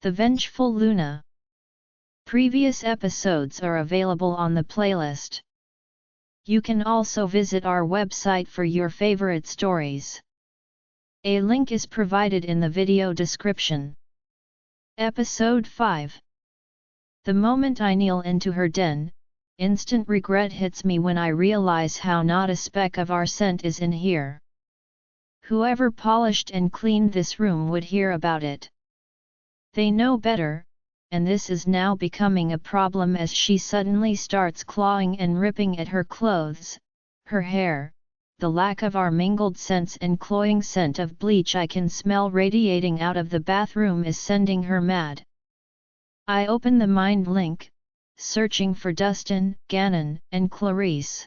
The Vengeful Luna. Previous episodes are available on the playlist. You can also visit our website for your favorite stories. A link is provided in the video description. Episode 5. The moment I kneel into her den, instant regret hits me when I realize how not a speck of our scent is in here. Whoever polished and cleaned this room would hear about it. They know better, and this is now becoming a problem as she suddenly starts clawing and ripping at her clothes, her hair. The lack of our mingled scents and cloying scent of bleach I can smell radiating out of the bathroom is sending her mad. I open the mind link, searching for Dustin, Gannon, and Clarice.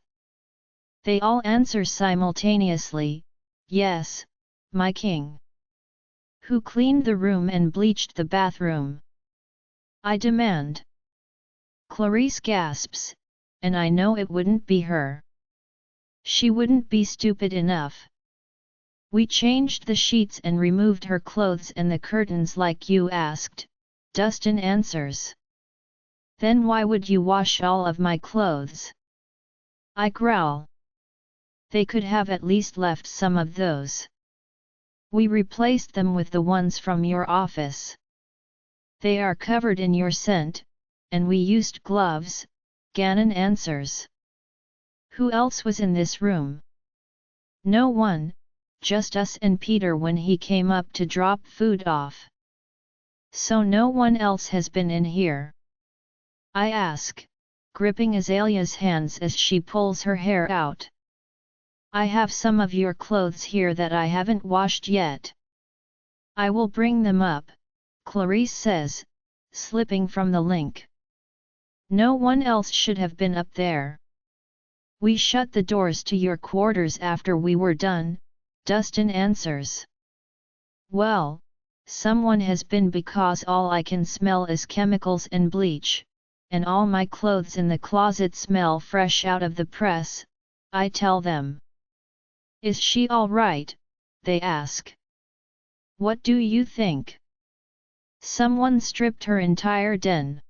They all answer simultaneously, "Yes, my king." Who cleaned the room and bleached the bathroom? I demand. Clarice gasps, and I know it wouldn't be her. She wouldn't be stupid enough. We changed the sheets and removed her clothes and the curtains like you asked, Dustin answers. Then why would you wash all of my clothes? I growl. They could have at least left some of those. We replaced them with the ones from your office. They are covered in your scent, and we used gloves, Gannon answers. Who else was in this room? No one, just us and Peter when he came up to drop food off. So no one else has been in here? I ask, gripping Azalea's hands as she pulls her hair out. I have some of your clothes here that I haven't washed yet. I will bring them up, Clarice says, slipping from the link. No one else should have been up there. We shut the doors to your quarters after we were done, Dustin answers. Well, someone has been because all I can smell is chemicals and bleach, and all my clothes in the closet smell fresh out of the press, I tell them. Is she all right? They ask. What do you think? Someone stripped her entire den.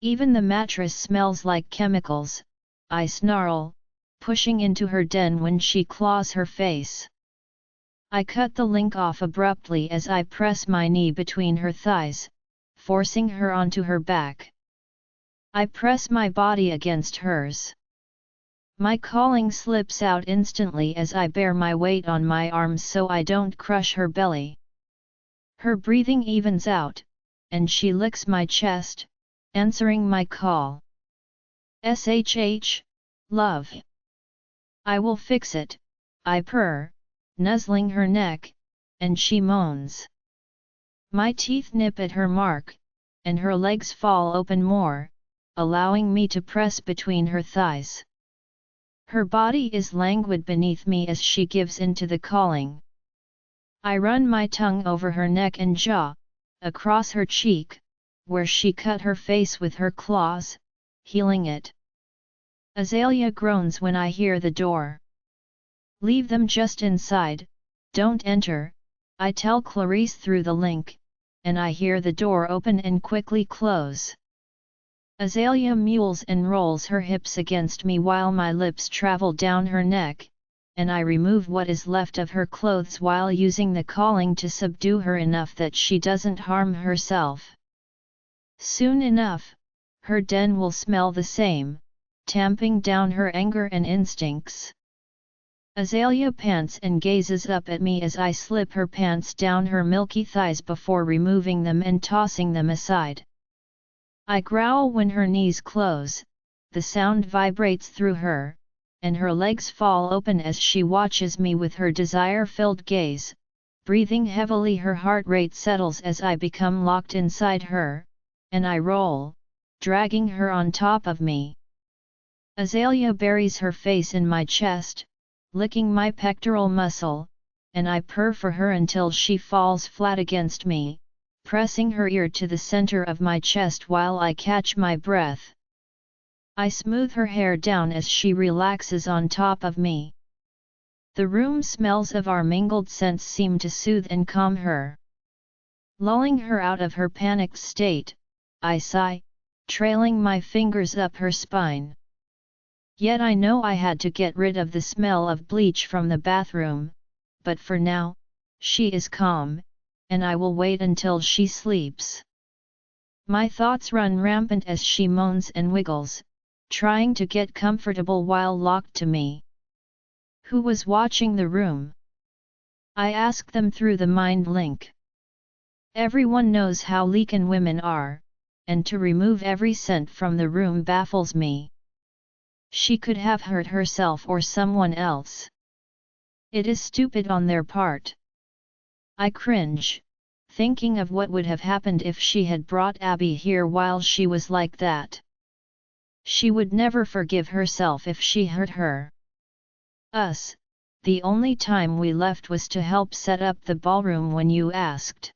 Even the mattress smells like chemicals, I snarl, pushing into her den when she claws her face. I cut the link off abruptly as I press my knee between her thighs, forcing her onto her back. I press my body against hers. My calling slips out instantly as I bear my weight on my arms so I don't crush her belly. Her breathing evens out, and she licks my chest, answering my call. SHH, love. I will fix it, I purr, nuzzling her neck, and she moans. My teeth nip at her mark, and her legs fall open more, allowing me to press between her thighs. Her body is languid beneath me as she gives in to the calling. I run my tongue over her neck and jaw, across her cheek, where she cut her face with her claws, healing it. Azalea groans when I hear the door. Leave them just inside, don't enter, I tell Clarice through the link, and I hear the door open and quickly close. Azalea mules and rolls her hips against me while my lips travel down her neck, and I remove what is left of her clothes while using the calling to subdue her enough that she doesn't harm herself. Soon enough, her den will smell the same, tamping down her anger and instincts. Azalea pants and gazes up at me as I slip her pants down her milky thighs before removing them and tossing them aside. I growl when her knees close, the sound vibrates through her, and her legs fall open as she watches me with her desire-filled gaze. Breathing heavily, her heart rate settles as I become locked inside her, and I roll, dragging her on top of me. Azalea buries her face in my chest, licking my pectoral muscle, and I purr for her until she falls flat against me, pressing her ear to the center of my chest while I catch my breath. I smooth her hair down as she relaxes on top of me. The room smells of our mingled scents seem to soothe and calm her. Lulling her out of her panicked state, I sigh, trailing my fingers up her spine. Yet I know I had to get rid of the smell of bleach from the bathroom, but for now, she is calm, and I will wait until she sleeps. My thoughts run rampant as she moans and wiggles, trying to get comfortable while locked to me. Who was watching the room? I ask them through the mind link. Everyone knows how leaken women are, and to remove every scent from the room baffles me. She could have hurt herself or someone else. It is stupid on their part. I cringe, thinking of what would have happened if she had brought Abby here while she was like that. She would never forgive herself if she hurt her. The only time we left was to help set up the ballroom when you asked.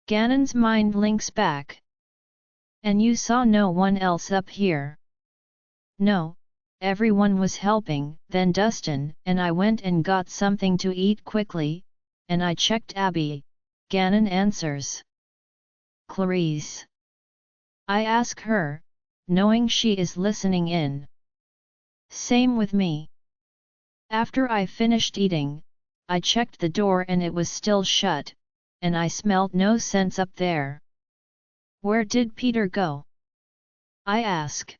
Ganon's mind links back. And you saw no one else up here? No, everyone was helping. Then Dustin and I went and got something to eat quickly, and I checked Abby, Ganon answers. Clarice. I ask her, knowing she is listening in. Same with me. After I finished eating, I checked the door and it was still shut, and I smelled no scents up there. Where did Peter go? I ask.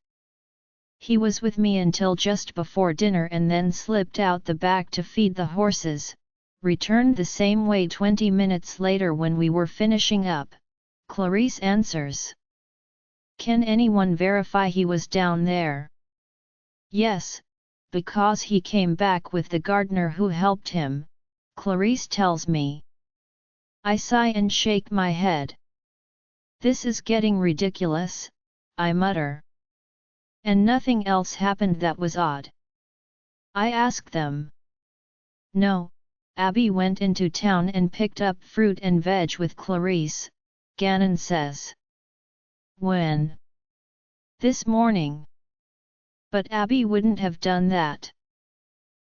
He was with me until just before dinner and then slipped out the back to feed the horses, returned the same way 20 minutes later when we were finishing up, Clarice answers. Can anyone verify he was down there? Yes, because he came back with the gardener who helped him, Clarice tells me. I sigh and shake my head. This is getting ridiculous, I mutter. And nothing else happened that was odd. I ask them. No, Abby went into town and picked up fruit and veg with Clarice, Ganon says. When? This morning. But Abby wouldn't have done that.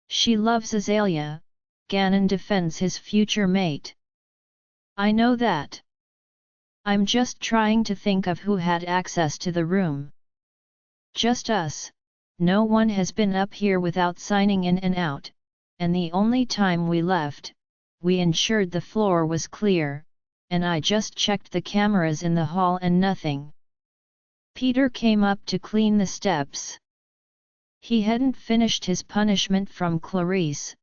She loves Azalea, Ganon defends his future mate. I know that. I'm just trying to think of who had access to the room. Just us, no one has been up here without signing in and out, and the only time we left, we ensured the floor was clear, and I just checked the cameras in the hall and nothing. Peter came up to clean the steps. He hadn't finished his punishment from Clarice,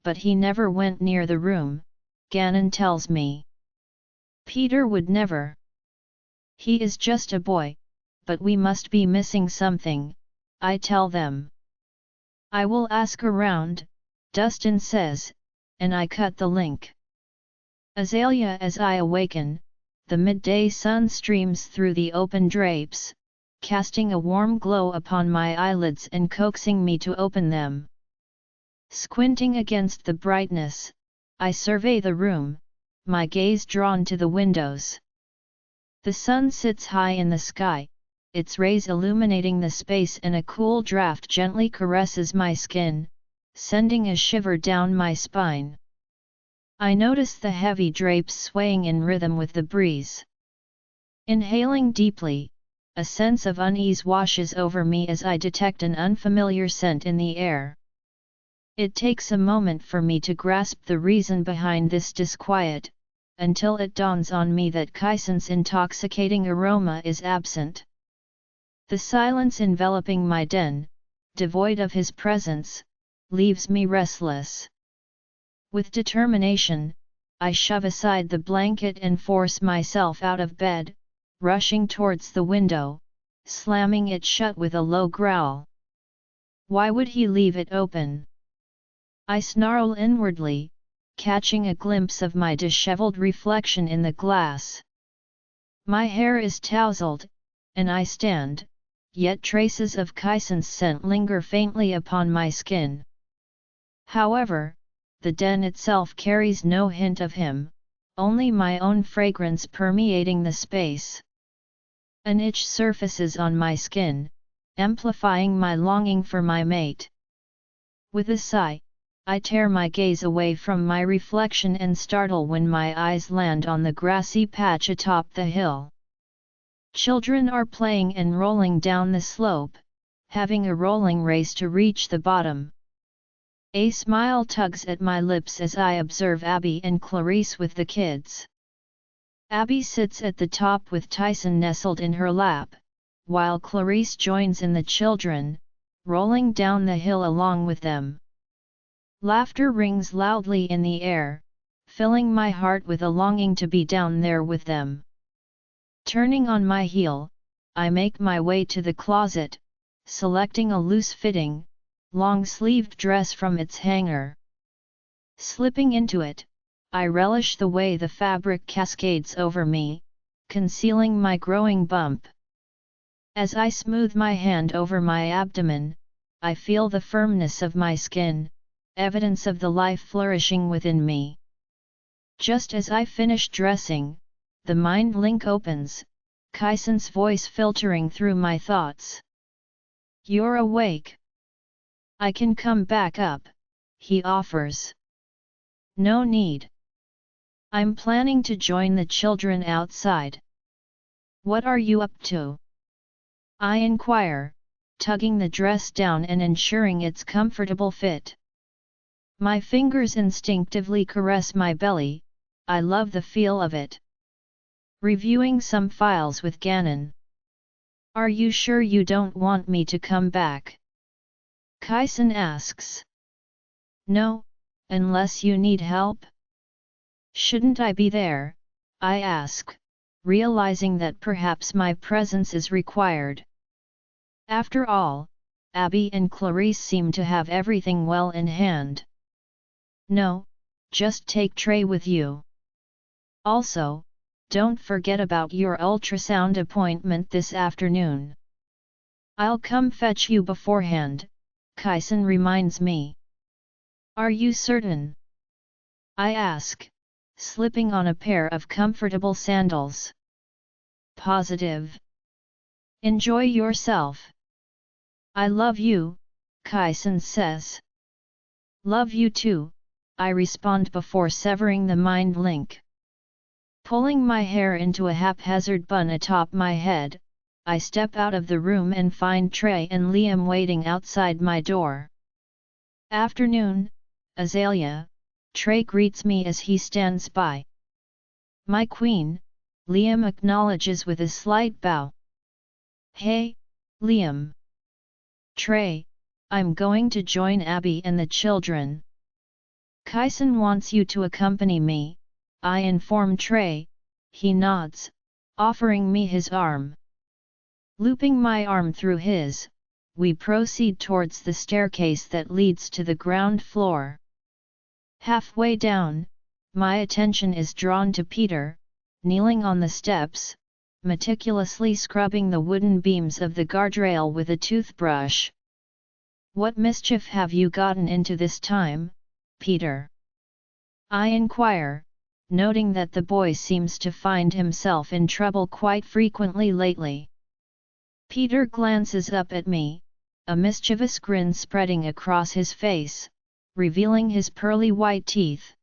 but he never went near the room, Ganon tells me. Peter would never. He is just a boy, but we must be missing something, I tell them. I will ask around, Dustin says, and I cut the link. Azalea. As I awaken, the midday sun streams through the open drapes, casting a warm glow upon my eyelids and coaxing me to open them. Squinting against the brightness, I survey the room, my gaze drawn to the windows. The sun sits high in the sky, its rays illuminating the space, and a cool draft gently caresses my skin, sending a shiver down my spine. I notice the heavy drapes swaying in rhythm with the breeze. Inhaling deeply, a sense of unease washes over me as I detect an unfamiliar scent in the air. It takes a moment for me to grasp the reason behind this disquiet, until it dawns on me that Kyson's intoxicating aroma is absent. The silence enveloping my den, devoid of his presence, leaves me restless. With determination, I shove aside the blanket and force myself out of bed, rushing towards the window, slamming it shut with a low growl. Why would he leave it open? I snarl inwardly, catching a glimpse of my disheveled reflection in the glass. My hair is tousled, and I stand, yet traces of Kyson's scent linger faintly upon my skin. However, the den itself carries no hint of him, only my own fragrance permeating the space. An itch surfaces on my skin, amplifying my longing for my mate. With a sigh, I tear my gaze away from my reflection and startle when my eyes land on the grassy patch atop the hill. Children are playing and rolling down the slope, having a rolling race to reach the bottom. A smile tugs at my lips as I observe Abby and Clarice with the kids. Abby sits at the top with Kyson nestled in her lap, while Clarice joins in the children, rolling down the hill along with them. Laughter rings loudly in the air, filling my heart with a longing to be down there with them. Turning on my heel, I make my way to the closet, selecting a loose-fitting, long-sleeved dress from its hanger. Slipping into it, I relish the way the fabric cascades over me, concealing my growing bump. As I smooth my hand over my abdomen, I feel the firmness of my skin, evidence of the life flourishing within me. Just as I finish dressing, the mind link opens, Kyson's voice filtering through my thoughts. "You're awake. I can come back up," he offers. "No need. I'm planning to join the children outside." "What are you up to?" I inquire, tugging the dress down and ensuring its comfortable fit. My fingers instinctively caress my belly, I love the feel of it. "Reviewing some files with Gannon." "Are you sure you don't want me to come back?" Kyson asks. "No, unless you need help." "Shouldn't I be there?" I ask, realizing that perhaps my presence is required. After all, Abby and Clarice seem to have everything well in hand. "No, just take Trey with you. Also, don't forget about your ultrasound appointment this afternoon." "I'll come fetch you beforehand," Kyson reminds me. "Are you certain?" I ask, slipping on a pair of comfortable sandals. "Positive. Enjoy yourself." "I love you," Kyson says. "Love you too," I respond before severing the mind link. Pulling my hair into a haphazard bun atop my head, I step out of the room and find Trey and Liam waiting outside my door. "Afternoon, Azalea," Trey greets me as he stands by. "My queen," Liam acknowledges with a slight bow. "Hey, Liam." "Trey, I'm going to join Abby and the children." "Kyson wants you to accompany me," I inform Trey. He nods, offering me his arm. Looping my arm through his, we proceed towards the staircase that leads to the ground floor. Halfway down, my attention is drawn to Peter, kneeling on the steps, meticulously scrubbing the wooden beams of the guardrail with a toothbrush. "What mischief have you gotten into this time, Peter?" I inquire, noting that the boy seems to find himself in trouble quite frequently lately. Peter glances up at me, a mischievous grin spreading across his face, revealing his pearly white teeth.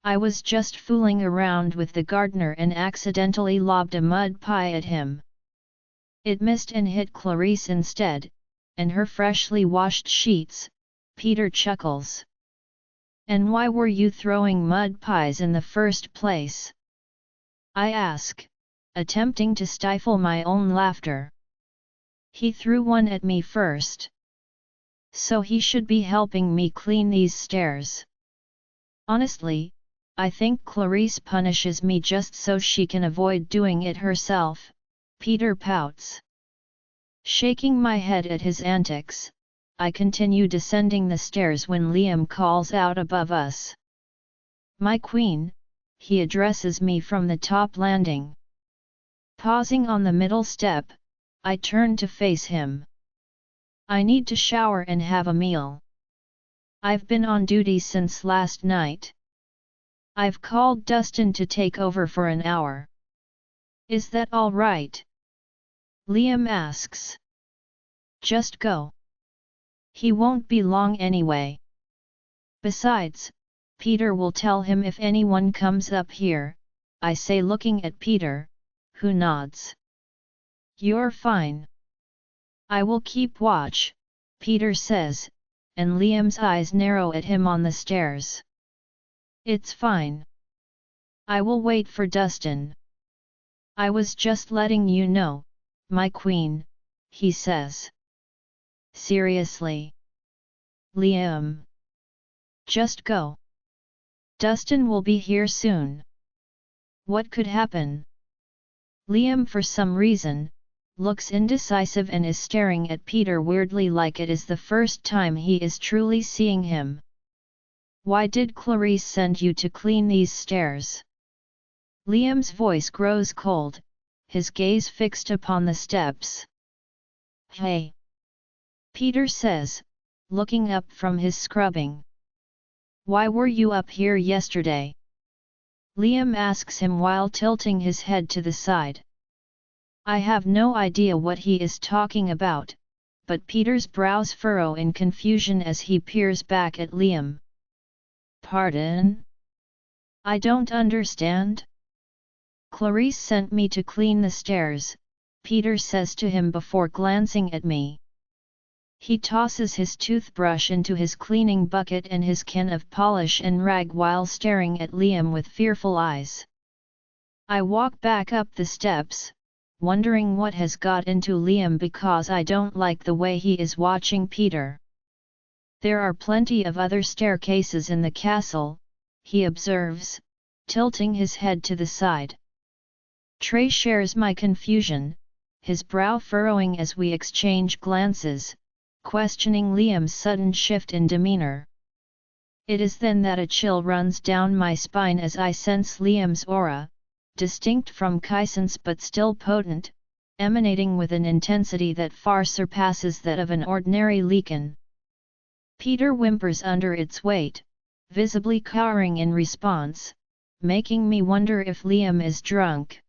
"I was just fooling around with the gardener and accidentally lobbed a mud pie at him. It missed and hit Clarice instead, and her freshly washed sheets," Peter chuckles. "And why were you throwing mud pies in the first place?" I ask, attempting to stifle my own laughter. "He threw one at me first. So he should be helping me clean these stairs. Honestly, I think Clarice punishes me just so she can avoid doing it herself," Peter pouts. Shaking my head at his antics, I continue descending the stairs when Liam calls out above us. "My queen," he addresses me from the top landing. Pausing on the middle step, I turn to face him. "I need to shower and have a meal. I've been on duty since last night. I've called Dustin to take over for an hour. Is that all right?" Liam asks. "Just go. He won't be long anyway." Besides, Peter will tell him if anyone comes up here, I say looking at Peter, who nods. You're fine. I will keep watch, Peter says, and Liam's eyes narrow at him on the stairs. It's fine. I will wait for Dustin. I was just letting you know, my queen, he says. Seriously? Liam. Just go. Dustin will be here soon. What could happen? Liam, for some reason, looks indecisive and is staring at Peter weirdly, like it is the first time he is truly seeing him. Why did Clarice send you to clean these stairs? Liam's voice grows cold, his gaze fixed upon the steps. Hey! Peter says, looking up from his scrubbing. Why were you up here yesterday? Liam asks him while tilting his head to the side. I have no idea what he is talking about, but Peter's brows furrow in confusion as he peers back at Liam. Pardon? I don't understand. Clarice sent me to clean the stairs, Peter says to him before glancing at me. He tosses his toothbrush into his cleaning bucket and his can of polish and rag while staring at Liam with fearful eyes. I walk back up the steps, wondering what has got into Liam because I don't like the way he is watching Peter. There are plenty of other staircases in the castle, he observes, tilting his head to the side. Trey shares my confusion, his brow furrowing as we exchange glances, questioning Liam's sudden shift in demeanor. It is then that a chill runs down my spine as I sense Liam's aura, distinct from Kyson's but still potent, emanating with an intensity that far surpasses that of an ordinary Leakin. Peter whimpers under its weight, visibly cowering in response, making me wonder if Liam is drunk.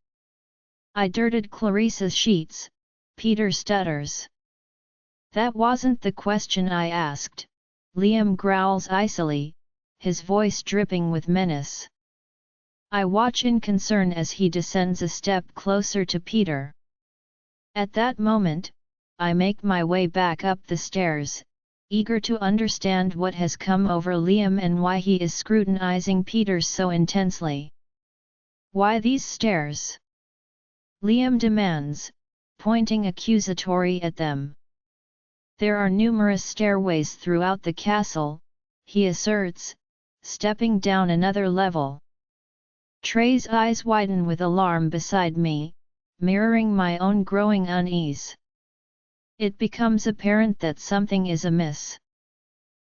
I dirted Clarice's sheets, Peter stutters. That wasn't the question I asked, Liam growls icily, his voice dripping with menace. I watch in concern as he descends a step closer to Peter. At that moment, I make my way back up the stairs, eager to understand what has come over Liam and why he is scrutinizing Peter so intensely. Why these stairs? Liam demands, pointing accusatory at them. There are numerous stairways throughout the castle, he asserts, stepping down another level. Trey's eyes widen with alarm beside me, mirroring my own growing unease. It becomes apparent that something is amiss.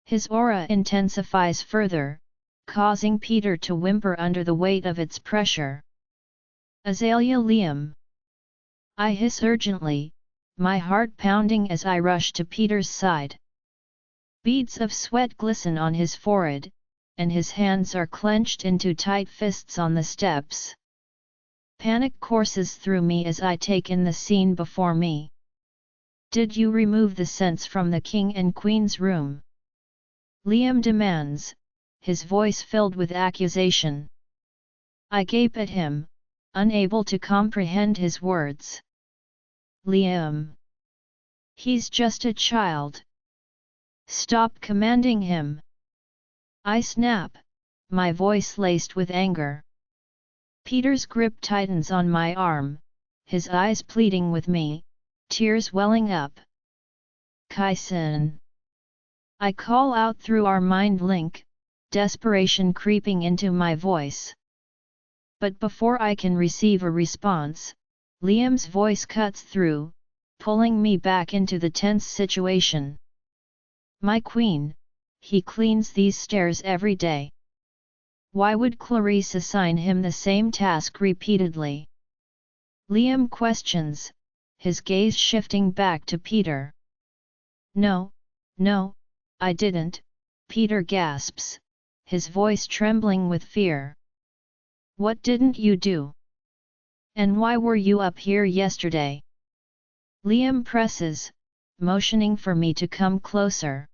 His aura intensifies further, causing Peter to whimper under the weight of its pressure. Azalea, Liam! I hiss urgently, my heart pounding as I rush to Peter's side. Beads of sweat glisten on his forehead, and his hands are clenched into tight fists on the steps. Panic courses through me as I take in the scene before me. Did you remove the scents from the king and queen's room? Liam demands, his voice filled with accusation. I gape at him, unable to comprehend his words. Liam. He's just a child. Stop commanding him. I snap, my voice laced with anger. Peter's grip tightens on my arm, his eyes pleading with me, tears welling up. Kyson. I call out through our mind link, desperation creeping into my voice. But before I can receive a response, Liam's voice cuts through, pulling me back into the tense situation. My queen, he cleans these stairs every day. Why would Clarice assign him the same task repeatedly? Liam questions, his gaze shifting back to Peter. No, I didn't, Peter gasps, his voice trembling with fear. What didn't you do? And why were you up here yesterday? Liam presses, motioning for me to come closer.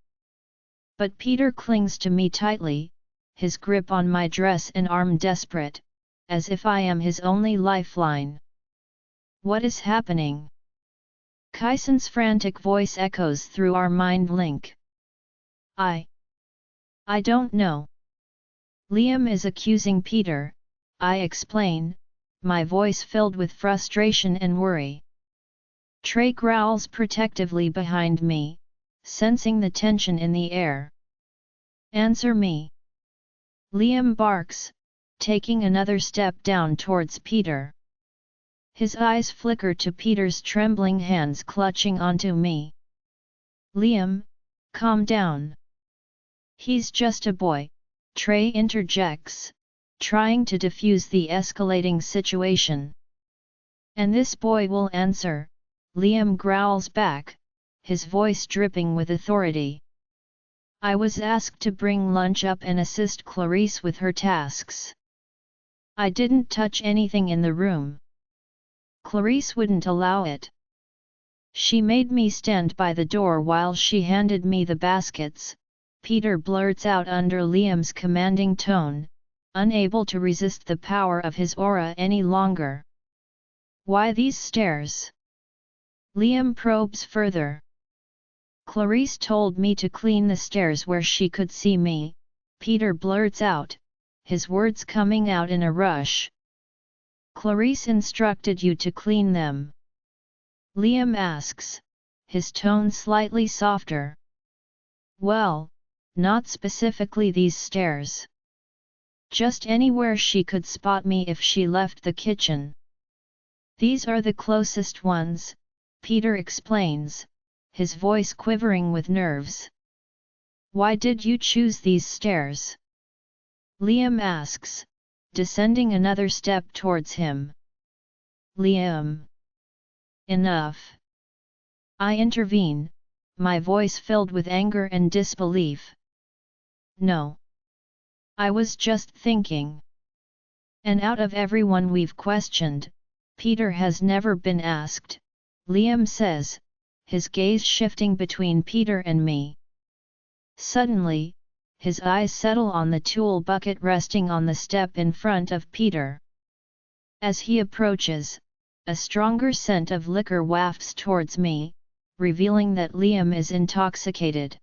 But Peter clings to me tightly, his grip on my dress and arm desperate, as if I am his only lifeline. What is happening? Kyson's frantic voice echoes through our mind link. I don't know. Liam is accusing Peter, I explain, my voice filled with frustration and worry. Trey growls protectively behind me, sensing the tension in the air. Answer me. Liam barks, taking another step down towards Peter. His eyes flicker to Peter's trembling hands clutching onto me. Liam, calm down. He's just a boy, Trey interjects, trying to defuse the escalating situation. And this boy will answer, Liam growls back, his voice dripping with authority. I was asked to bring lunch up and assist Clarice with her tasks. I didn't touch anything in the room. Clarice wouldn't allow it. She made me stand by the door while she handed me the baskets, Peter blurts out under Liam's commanding tone, unable to resist the power of his aura any longer. Why these stairs? Liam probes further. Clarice told me to clean the stairs where she could see me, Peter blurts out, his words coming out in a rush. Clarice instructed you to clean them? Liam asks, his tone slightly softer. Well, not specifically these stairs. Just anywhere she could spot me if she left the kitchen. These are the closest ones, Peter explains, his voice quivering with nerves. Why did you choose these stairs? Liam asks, descending another step towards him. Liam. Enough. I intervene, my voice filled with anger and disbelief. No. I was just thinking. And out of everyone we've questioned, Peter has never been asked, Liam says, his gaze shifting between Peter and me. Suddenly, his eyes settle on the tool bucket resting on the step in front of Peter. As he approaches, a stronger scent of liquor wafts towards me, revealing that Liam is intoxicated.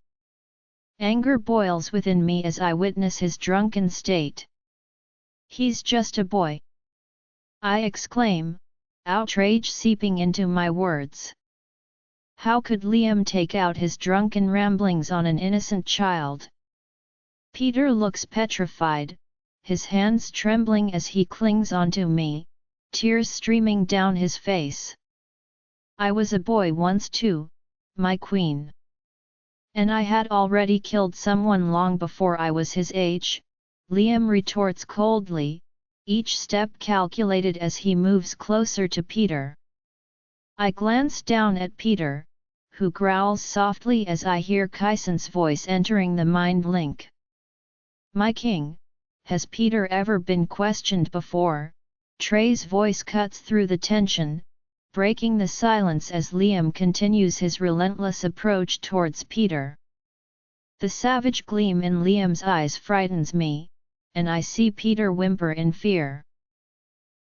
Anger boils within me as I witness his drunken state. He's just a boy, I exclaim, outrage seeping into my words. How could Liam take out his drunken ramblings on an innocent child? Peter looks petrified, his hands trembling as he clings onto me, tears streaming down his face. I was a boy once too, my queen. And I had already killed someone long before I was his age, Liam retorts coldly, each step calculated as he moves closer to Peter. I glance down at Peter, who growls softly as I hear Kyson's voice entering the mind link. My king, has Peter ever been questioned before? Trey's voice cuts through the tension, breaking the silence as Liam continues his relentless approach towards Peter. The savage gleam in Liam's eyes frightens me, and I see Peter whimper in fear.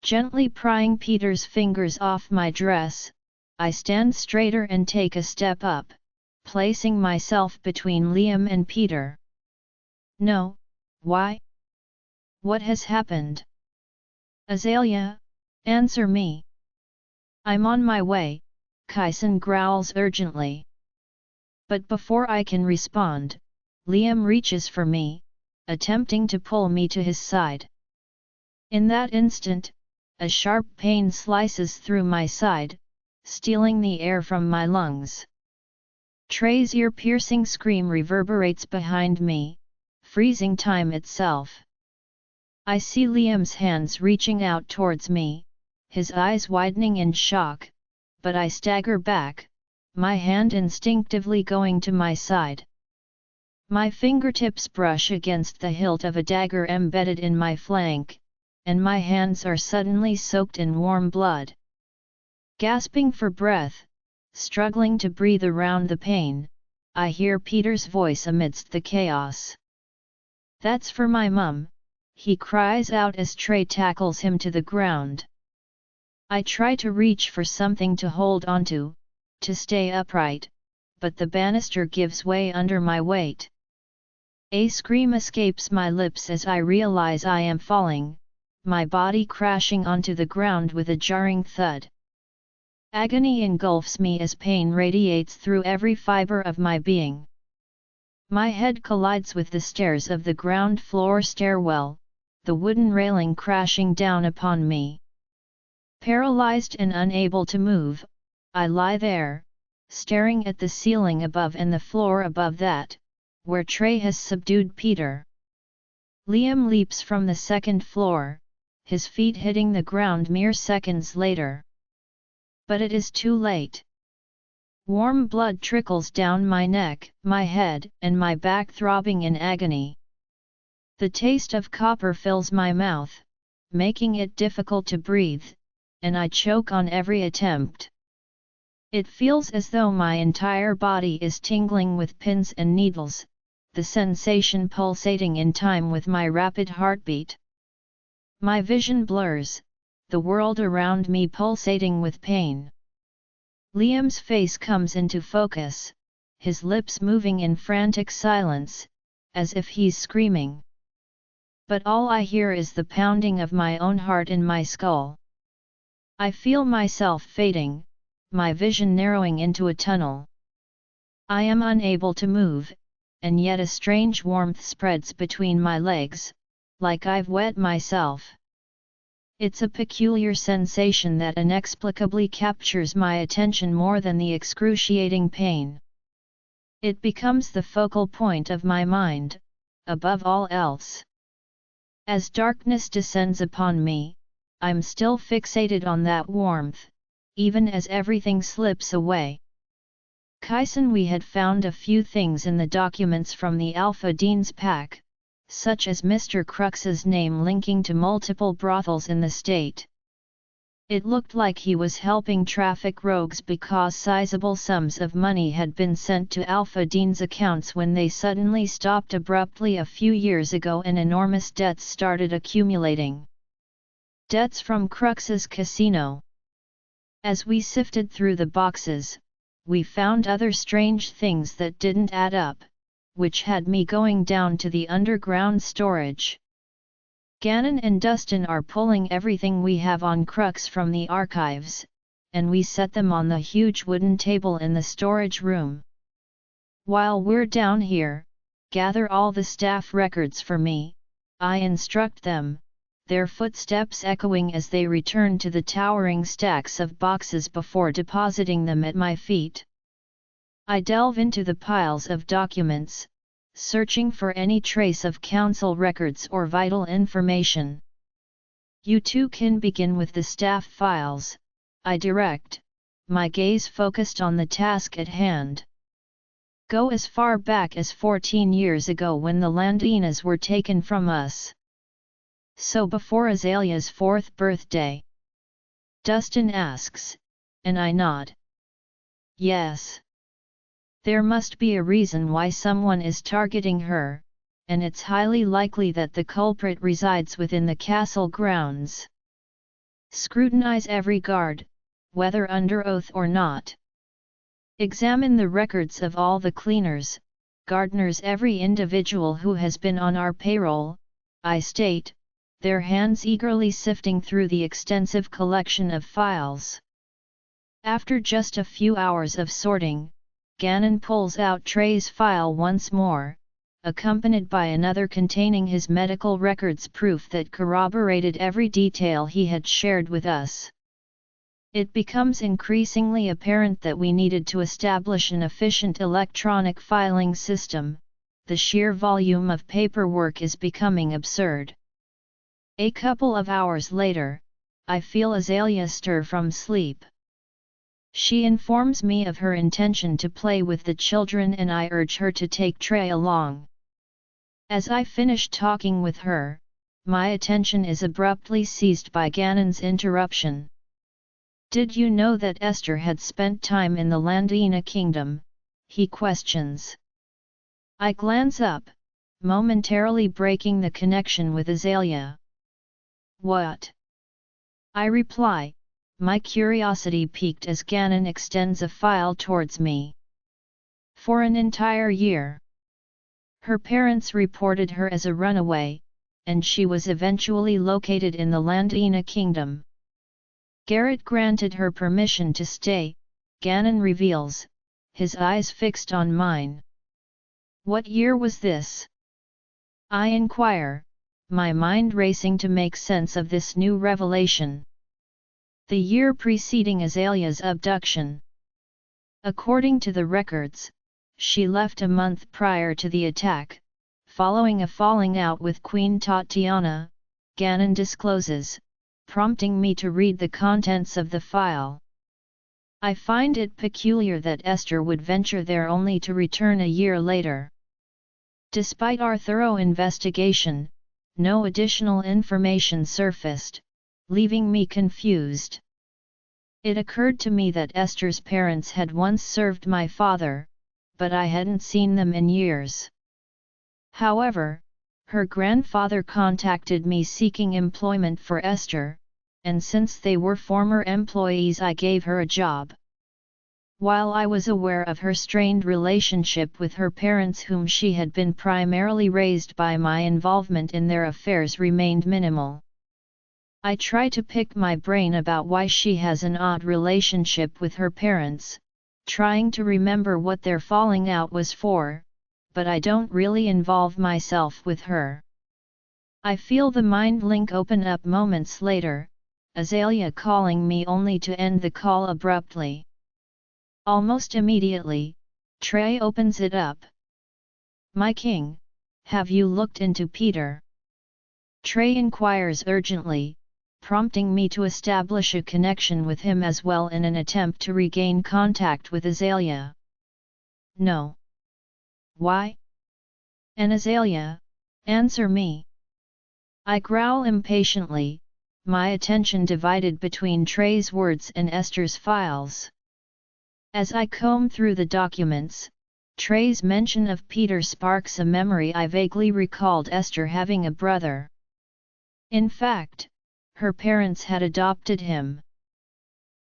Gently prying Peter's fingers off my dress, I stand straighter and take a step up, placing myself between Liam and Peter. No, why? What has happened? Azalea, answer me. I'm on my way, Kyson growls urgently. But before I can respond, Liam reaches for me, attempting to pull me to his side. In that instant, a sharp pain slices through my side, stealing the air from my lungs. Trey's ear-piercing scream reverberates behind me, freezing time itself. I see Liam's hands reaching out towards me, his eyes widening in shock, but I stagger back, my hand instinctively going to my side. My fingertips brush against the hilt of a dagger embedded in my flank, and my hands are suddenly soaked in warm blood. Gasping for breath, struggling to breathe around the pain, I hear Peter's voice amidst the chaos. "That's for my mum," he cries out as Trey tackles him to the ground. I try to reach for something to hold onto, to stay upright, but the banister gives way under my weight. A scream escapes my lips as I realize I am falling, my body crashing onto the ground with a jarring thud. Agony engulfs me as pain radiates through every fiber of my being. My head collides with the stairs of the ground floor stairwell, the wooden railing crashing down upon me. Paralyzed and unable to move, I lie there, staring at the ceiling above and the floor above that, where Trey has subdued Peter. Liam leaps from the second floor, his feet hitting the ground mere seconds later. But it is too late. Warm blood trickles down my neck, my head, and my back throbbing in agony. The taste of copper fills my mouth, making it difficult to breathe, and I choke on every attempt. It feels as though my entire body is tingling with pins and needles, the sensation pulsating in time with my rapid heartbeat. My vision blurs, the world around me pulsating with pain. Liam's face comes into focus, his lips moving in frantic silence, as if he's screaming. But all I hear is the pounding of my own heart in my skull. I feel myself fading, my vision narrowing into a tunnel. I am unable to move, and yet a strange warmth spreads between my legs, like I've wet myself. It's a peculiar sensation that inexplicably captures my attention more than the excruciating pain. It becomes the focal point of my mind, above all else. As darkness descends upon me, I'm still fixated on that warmth, even as everything slips away. Kyson, we had found a few things in the documents from the Alpha Dean's pack, such as Mr. Crux's name linking to multiple brothels in the state. It looked like he was helping traffic rogues because sizable sums of money had been sent to Alpha Dean's accounts when they suddenly stopped abruptly a few years ago and enormous debts started accumulating. Debts from Crux's casino. As we sifted through the boxes, we found other strange things that didn't add up, which had me going down to the underground storage. Gannon and Dustin are pulling everything we have on Crux from the archives, and we set them on the huge wooden table in the storage room. While we're down here, gather all the staff records for me, I instruct them, their footsteps echoing as they return to the towering stacks of boxes before depositing them at my feet. I delve into the piles of documents, searching for any trace of council records or vital information. You two can begin with the staff files, I direct, my gaze focused on the task at hand. Go as far back as 14 years ago when the Landeenas were taken from us. So before Azalea's 4th birthday? Dustin asks, and I nod. Yes. There must be a reason why someone is targeting her, and it's highly likely that the culprit resides within the castle grounds. Scrutinize every guard, whether under oath or not. Examine the records of all the cleaners, gardeners, every individual who has been on our payroll, I state, their hands eagerly sifting through the extensive collection of files. After just a few hours of sorting, Gannon pulls out Trey's file once more, accompanied by another containing his medical records, proof that corroborated every detail he had shared with us. It becomes increasingly apparent that we needed to establish an efficient electronic filing system. The sheer volume of paperwork is becoming absurd. A couple of hours later, I feel Azalea stir from sleep. She informs me of her intention to play with the children and I urge her to take Trey along. As I finish talking with her, my attention is abruptly seized by Gannon's interruption. Did you know that Esther had spent time in the Landeena kingdom? he questions. I glance up, momentarily breaking the connection with Azalea. What? I reply, my curiosity piqued as Ganon extends a file towards me. For an entire year. Her parents reported her as a runaway, and she was eventually located in the Landeena kingdom. Garrett granted her permission to stay, Ganon reveals, his eyes fixed on mine. What year was this? I inquire, my mind racing to make sense of this new revelation. The year preceding Azalea's abduction. According to the records, she left a month prior to the attack, following a falling out with Queen Tatiana, Ganon discloses, prompting me to read the contents of the file. I find it peculiar that Esther would venture there only to return a year later. Despite our thorough investigation, no additional information surfaced, leaving me confused. It occurred to me that Esther's parents had once served my father, but I hadn't seen them in years. However, her grandfather contacted me seeking employment for Esther, and since they were former employees I gave her a job. While I was aware of her strained relationship with her parents whom she had been primarily raised by, my involvement in their affairs remained minimal. I try to pick my brain about why she has an odd relationship with her parents, trying to remember what their falling out was for, but I don't really involve myself with her. I feel the mind link open up moments later, Azalea calling me only to end the call abruptly. Almost immediately, Trey opens it up. My king, have you looked into Peter? Trey inquires urgently, prompting me to establish a connection with him as well in an attempt to regain contact with Azalea. No. Why? And Azalea, answer me. I growl impatiently, my attention divided between Trey's words and Esther's files. As I comb through the documents, Trey's mention of Peter sparks a memory I vaguely recalled Esther having a brother. In fact, her parents had adopted him.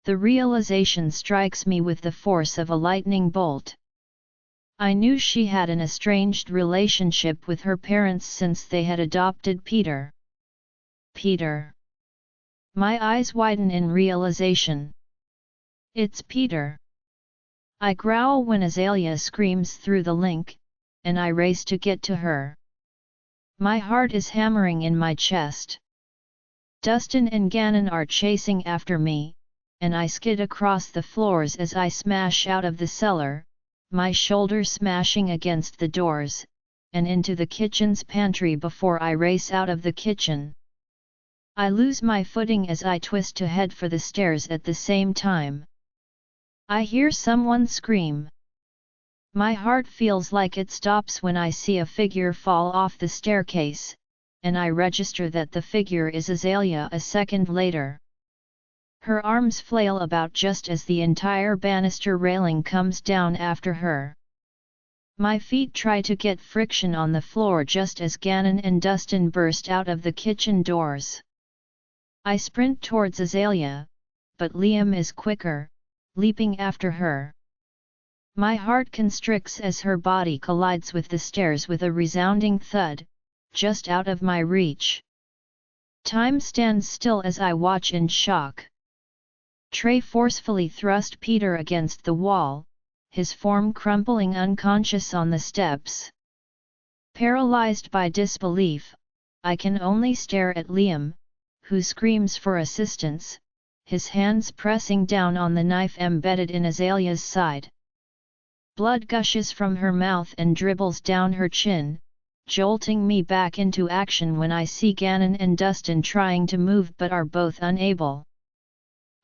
The realization strikes me with the force of a lightning bolt. I knew she had an estranged relationship with her parents since they had adopted Peter. Peter. My eyes widen in realization. It's Peter. I growl when Azalea screams through the link, and I race to get to her. My heart is hammering in my chest. Dustin and Ganon are chasing after me, and I skid across the floors as I smash out of the cellar, my shoulders smashing against the doors, and into the kitchen's pantry before I race out of the kitchen. I lose my footing as I twist to head for the stairs at the same time. I hear someone scream. My heart feels like it stops when I see a figure fall off the staircase, and I register that the figure is Azalea a second later. Her arms flail about just as the entire banister railing comes down after her. My feet try to get friction on the floor just as Ganon and Dustin burst out of the kitchen doors. I sprint towards Azalea, but Liam is quicker, leaping after her. My heart constricts as her body collides with the stairs with a resounding thud, just out of my reach. Time stands still as I watch in shock. Trey forcefully thrust Peter against the wall, his form crumpling unconscious on the steps. Paralyzed by disbelief, I can only stare at Liam, who screams for assistance, his hands pressing down on the knife embedded in Azalea's side. Blood gushes from her mouth and dribbles down her chin, jolting me back into action when I see Ganon and Dustin trying to move but are both unable.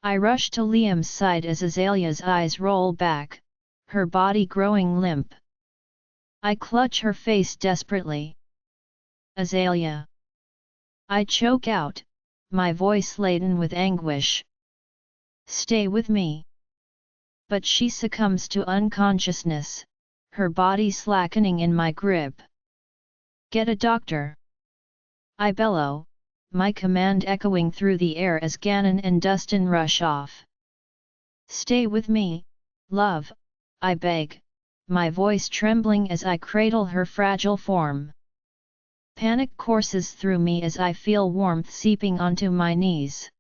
I rush to Liam's side as Azalea's eyes roll back, her body growing limp. I clutch her face desperately. Azalea. I choke out, my voice laden with anguish. Stay with me. But she succumbs to unconsciousness, her body slackening in my grip. "Get a doctor!" I bellow, my command echoing through the air as Gannon and Dustin rush off. "Stay with me, love," I beg, my voice trembling as I cradle her fragile form. Panic courses through me as I feel warmth seeping onto my knees.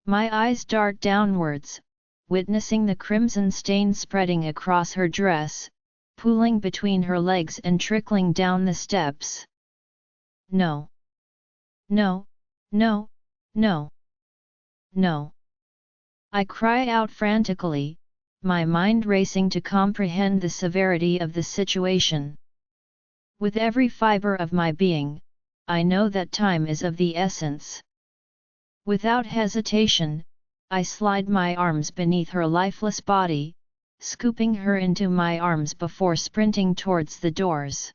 My eyes dart downwards, witnessing the crimson stain spreading across her dress, pooling between her legs and trickling down the steps. "No! No! No! No! No!" I cry out frantically, my mind racing to comprehend the severity of the situation. With every fiber of my being, I know that time is of the essence. Without hesitation, I slide my arms beneath her lifeless body, scooping her into my arms before sprinting towards the doors.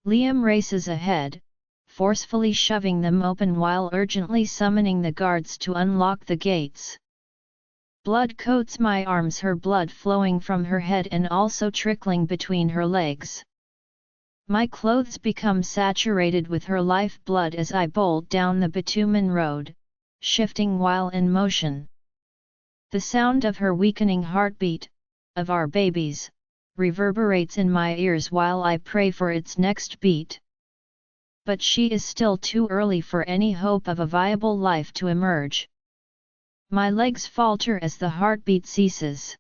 Liam races ahead, forcefully shoving them open while urgently summoning the guards to unlock the gates. Blood coats my arms, her blood flowing from her head and also trickling between her legs. My clothes become saturated with her lifeblood as I bolt down the bitumen road, shifting while in motion. The sound of her weakening heartbeat, of our baby's, reverberates in my ears while I pray for its next beat. But she is still too early for any hope of a viable life to emerge. My legs falter as the heartbeat ceases.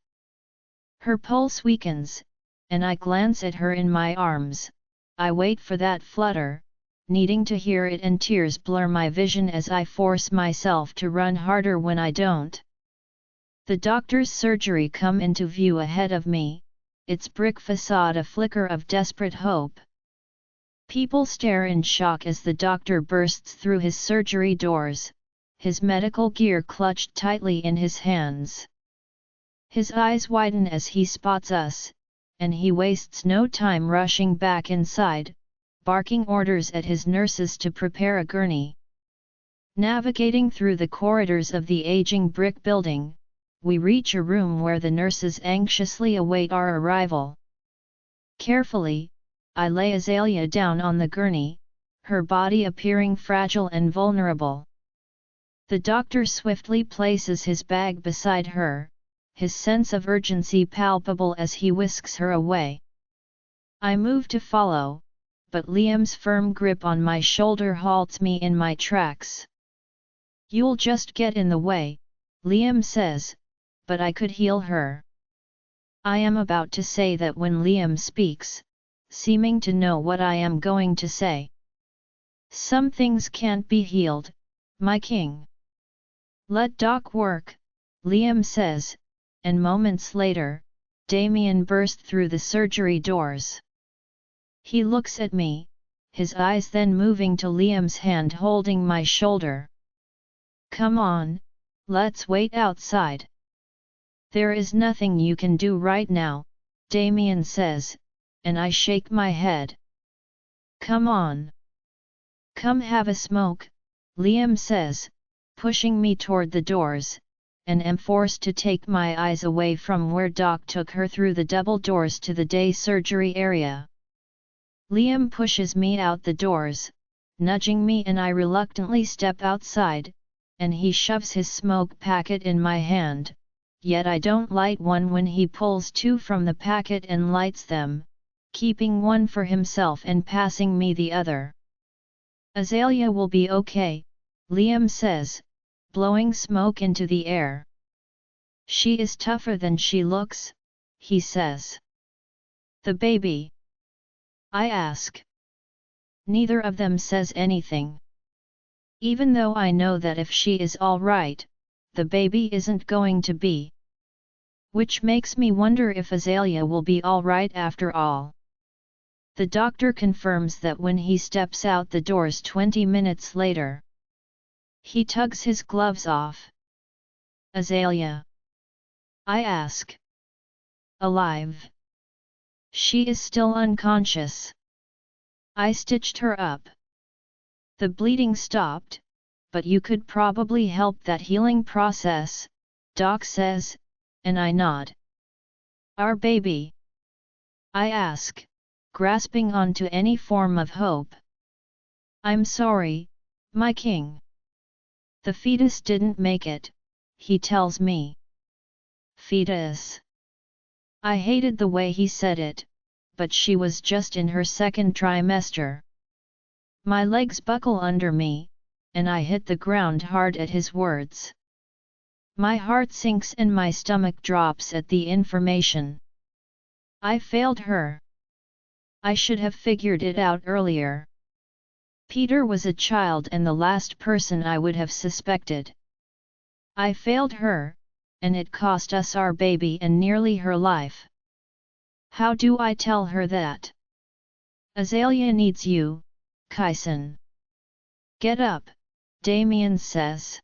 Her pulse weakens, and I glance at her in my arms. I wait for that flutter, needing to hear it, and tears blur my vision as I force myself to run harder when I don't. The doctor's surgery come into view ahead of me, its brick facade a flicker of desperate hope. People stare in shock as the doctor bursts through his surgery doors, his medical gear clutched tightly in his hands. His eyes widen as he spots us, and he wastes no time rushing back inside, barking orders at his nurses to prepare a gurney. Navigating through the corridors of the aging brick building, we reach a room where the nurses anxiously await our arrival. Carefully, I lay Azalea down on the gurney, her body appearing fragile and vulnerable. The doctor swiftly places his bag beside her, his sense of urgency palpable as he whisks her away. I move to follow, but Liam's firm grip on my shoulder halts me in my tracks. "You'll just get in the way," Liam says, "but I could heal her." I am about to say that when Liam speaks, seeming to know what I am going to say. "Some things can't be healed, my king." "Let Doc work," Liam says, and moments later, Damien burst through the surgery doors. He looks at me, his eyes then moving to Liam's hand holding my shoulder. "Come on, let's wait outside." "There is nothing you can do right now," Damien says, and I shake my head. "Come on. Come have a smoke," Liam says, pushing me toward the doors, and am forced to take my eyes away from where Doc took her through the double doors to the day surgery area. Liam pushes me out the doors, nudging me, and I reluctantly step outside, and he shoves his smoke packet in my hand, yet I don't light one when he pulls two from the packet and lights them, keeping one for himself and passing me the other. "Azalea will be okay," Liam says, blowing smoke into the air. "She is tougher than she looks," he says. "The baby?" I ask. Neither of them says anything. Even though I know that if she is all right, the baby isn't going to be. Which makes me wonder if Azalea will be all right after all. The doctor confirms that when he steps out the doors 20 minutes later. He tugs his gloves off. "Azalea?" I ask. "Alive. She is still unconscious. I stitched her up. The bleeding stopped, but you could probably help that healing process," Doc says, and I nod. "Our baby?" I ask, grasping onto any form of hope. I'm sorry, my king. The fetus didn't make it, he tells me. Fetus. I hated the way he said it, but she was just in her second trimester. My legs buckle under me, and I hit the ground hard at his words. My heart sinks and my stomach drops at the information. I failed her. I should have figured it out earlier. Peter was a child and the last person I would have suspected. I failed her, and it cost us our baby and nearly her life. How do I tell her that? Azalea needs you, Kyson. Get up, Damien says.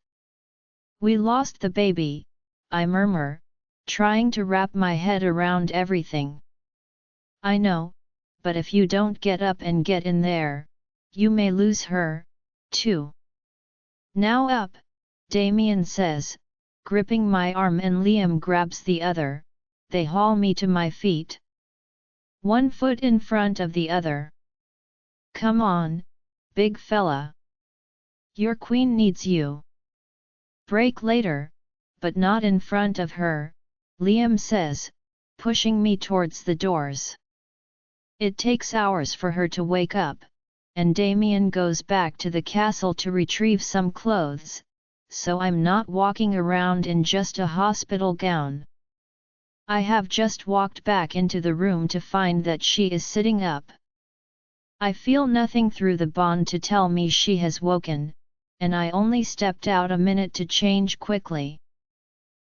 We lost the baby, I murmur, trying to wrap my head around everything. I know, but if you don't get up and get in there, you may lose her, too. Now up, Damien says, gripping my arm, and Liam grabs the other. They haul me to my feet. One foot in front of the other. Come on, big fella. Your queen needs you. Break later, but not in front of her, Liam says, pushing me towards the doors. It takes hours for her to wake up, and Damien goes back to the castle to retrieve some clothes, so I'm not walking around in just a hospital gown. I have just walked back into the room to find that she is sitting up. I feel nothing through the bond to tell me she has woken, and I only stepped out a minute to change quickly.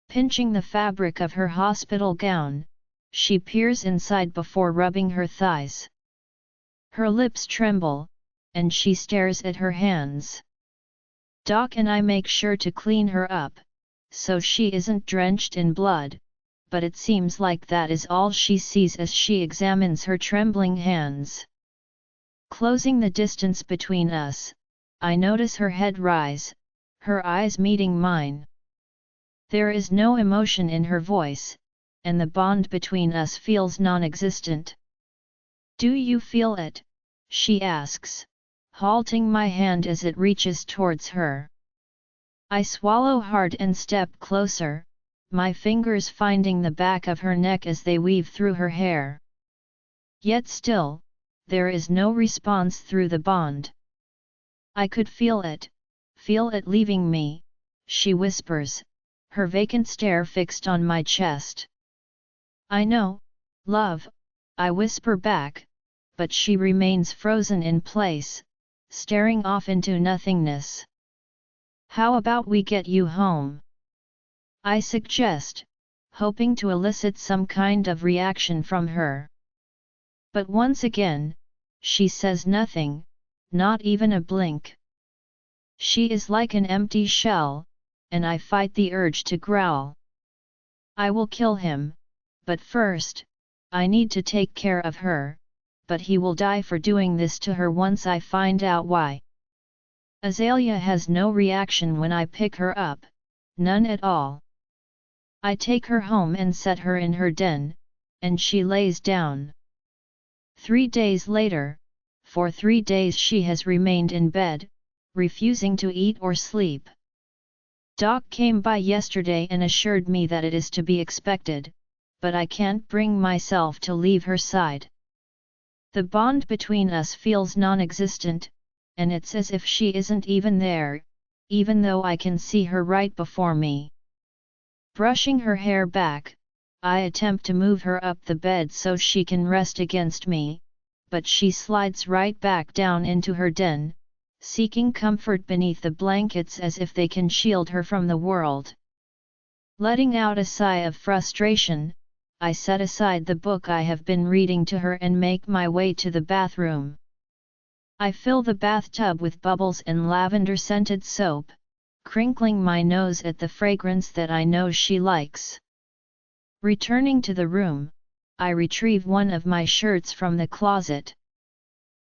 Pinching the fabric of her hospital gown, she peers inside before rubbing her thighs. Her lips tremble, and she stares at her hands. Doc and I make sure to clean her up, so she isn't drenched in blood, but it seems like that is all she sees as she examines her trembling hands. Closing the distance between us, I notice her head rise, her eyes meeting mine. There is no emotion in her voice, and the bond between us feels non-existent. Do you feel it? She asks, halting my hand as it reaches towards her. I swallow hard and step closer, my fingers finding the back of her neck as they weave through her hair. Yet still, there is no response through the bond. I could feel it leaving me, she whispers, her vacant stare fixed on my chest. I know, love, I whisper back, but she remains frozen in place, staring off into nothingness. How about we get you home? I suggest, hoping to elicit some kind of reaction from her. But once again, she says nothing, not even a blink. She is like an empty shell, and I fight the urge to growl. I will kill him, but first, I need to take care of her, but he will die for doing this to her once I find out why. Azalea has no reaction when I pick her up, none at all. I take her home and set her in her den, and she lays down. 3 days later, for 3 days she has remained in bed, refusing to eat or sleep. Doc came by yesterday and assured me that it is to be expected, but I can't bring myself to leave her side. The bond between us feels non-existent, and it's as if she isn't even there, even though I can see her right before me. Brushing her hair back, I attempt to move her up the bed so she can rest against me, but she slides right back down into her den, seeking comfort beneath the blankets as if they can shield her from the world. Letting out a sigh of frustration, I set aside the book I have been reading to her and make my way to the bathroom. I fill the bathtub with bubbles and lavender-scented soap, crinkling my nose at the fragrance that I know she likes. Returning to the room, I retrieve one of my shirts from the closet.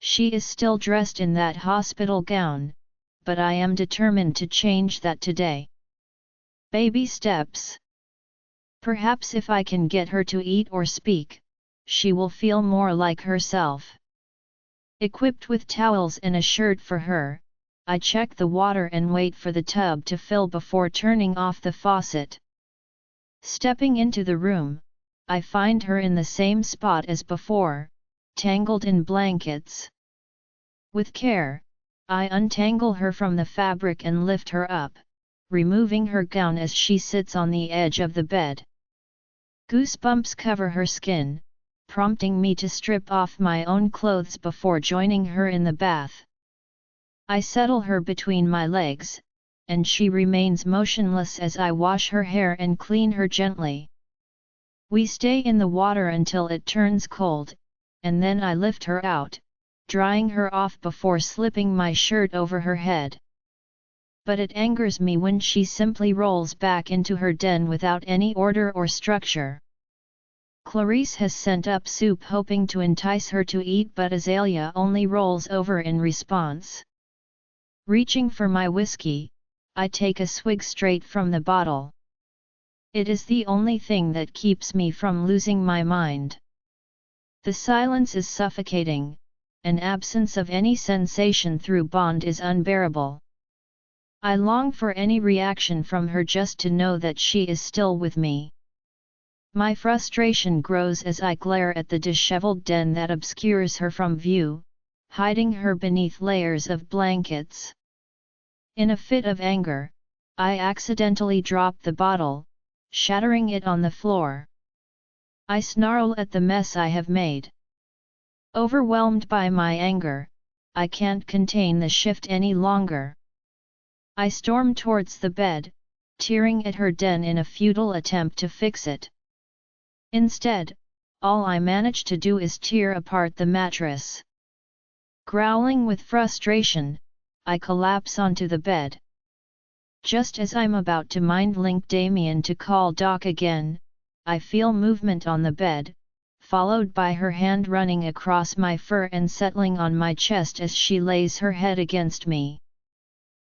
She is still dressed in that hospital gown, but I am determined to change that today. Baby steps. Perhaps if I can get her to eat or speak, she will feel more like herself. Equipped with towels and a shirt for her, I check the water and wait for the tub to fill before turning off the faucet. Stepping into the room, I find her in the same spot as before, tangled in blankets. With care, I untangle her from the fabric and lift her up, removing her gown as she sits on the edge of the bed. Goosebumps cover her skin, prompting me to strip off my own clothes before joining her in the bath. I settle her between my legs, and she remains motionless as I wash her hair and clean her gently. We stay in the water until it turns cold, and then I lift her out, drying her off before slipping my shirt over her head. But it angers me when she simply rolls back into her den without any order or structure. Clarice has sent up soup hoping to entice her to eat, but Azalea only rolls over in response. Reaching for my whiskey, I take a swig straight from the bottle. It is the only thing that keeps me from losing my mind. The silence is suffocating, an absence of any sensation through bond is unbearable. I long for any reaction from her just to know that she is still with me. My frustration grows as I glare at the disheveled den that obscures her from view, hiding her beneath layers of blankets. In a fit of anger, I accidentally drop the bottle, shattering it on the floor. I snarl at the mess I have made. Overwhelmed by my anger, I can't contain the shift any longer. I storm towards the bed, tearing at her den in a futile attempt to fix it. Instead, all I manage to do is tear apart the mattress. Growling with frustration, I collapse onto the bed. Just as I'm about to mind-link Damien to call Doc again, I feel movement on the bed, followed by her hand running across my fur and settling on my chest as she lays her head against me.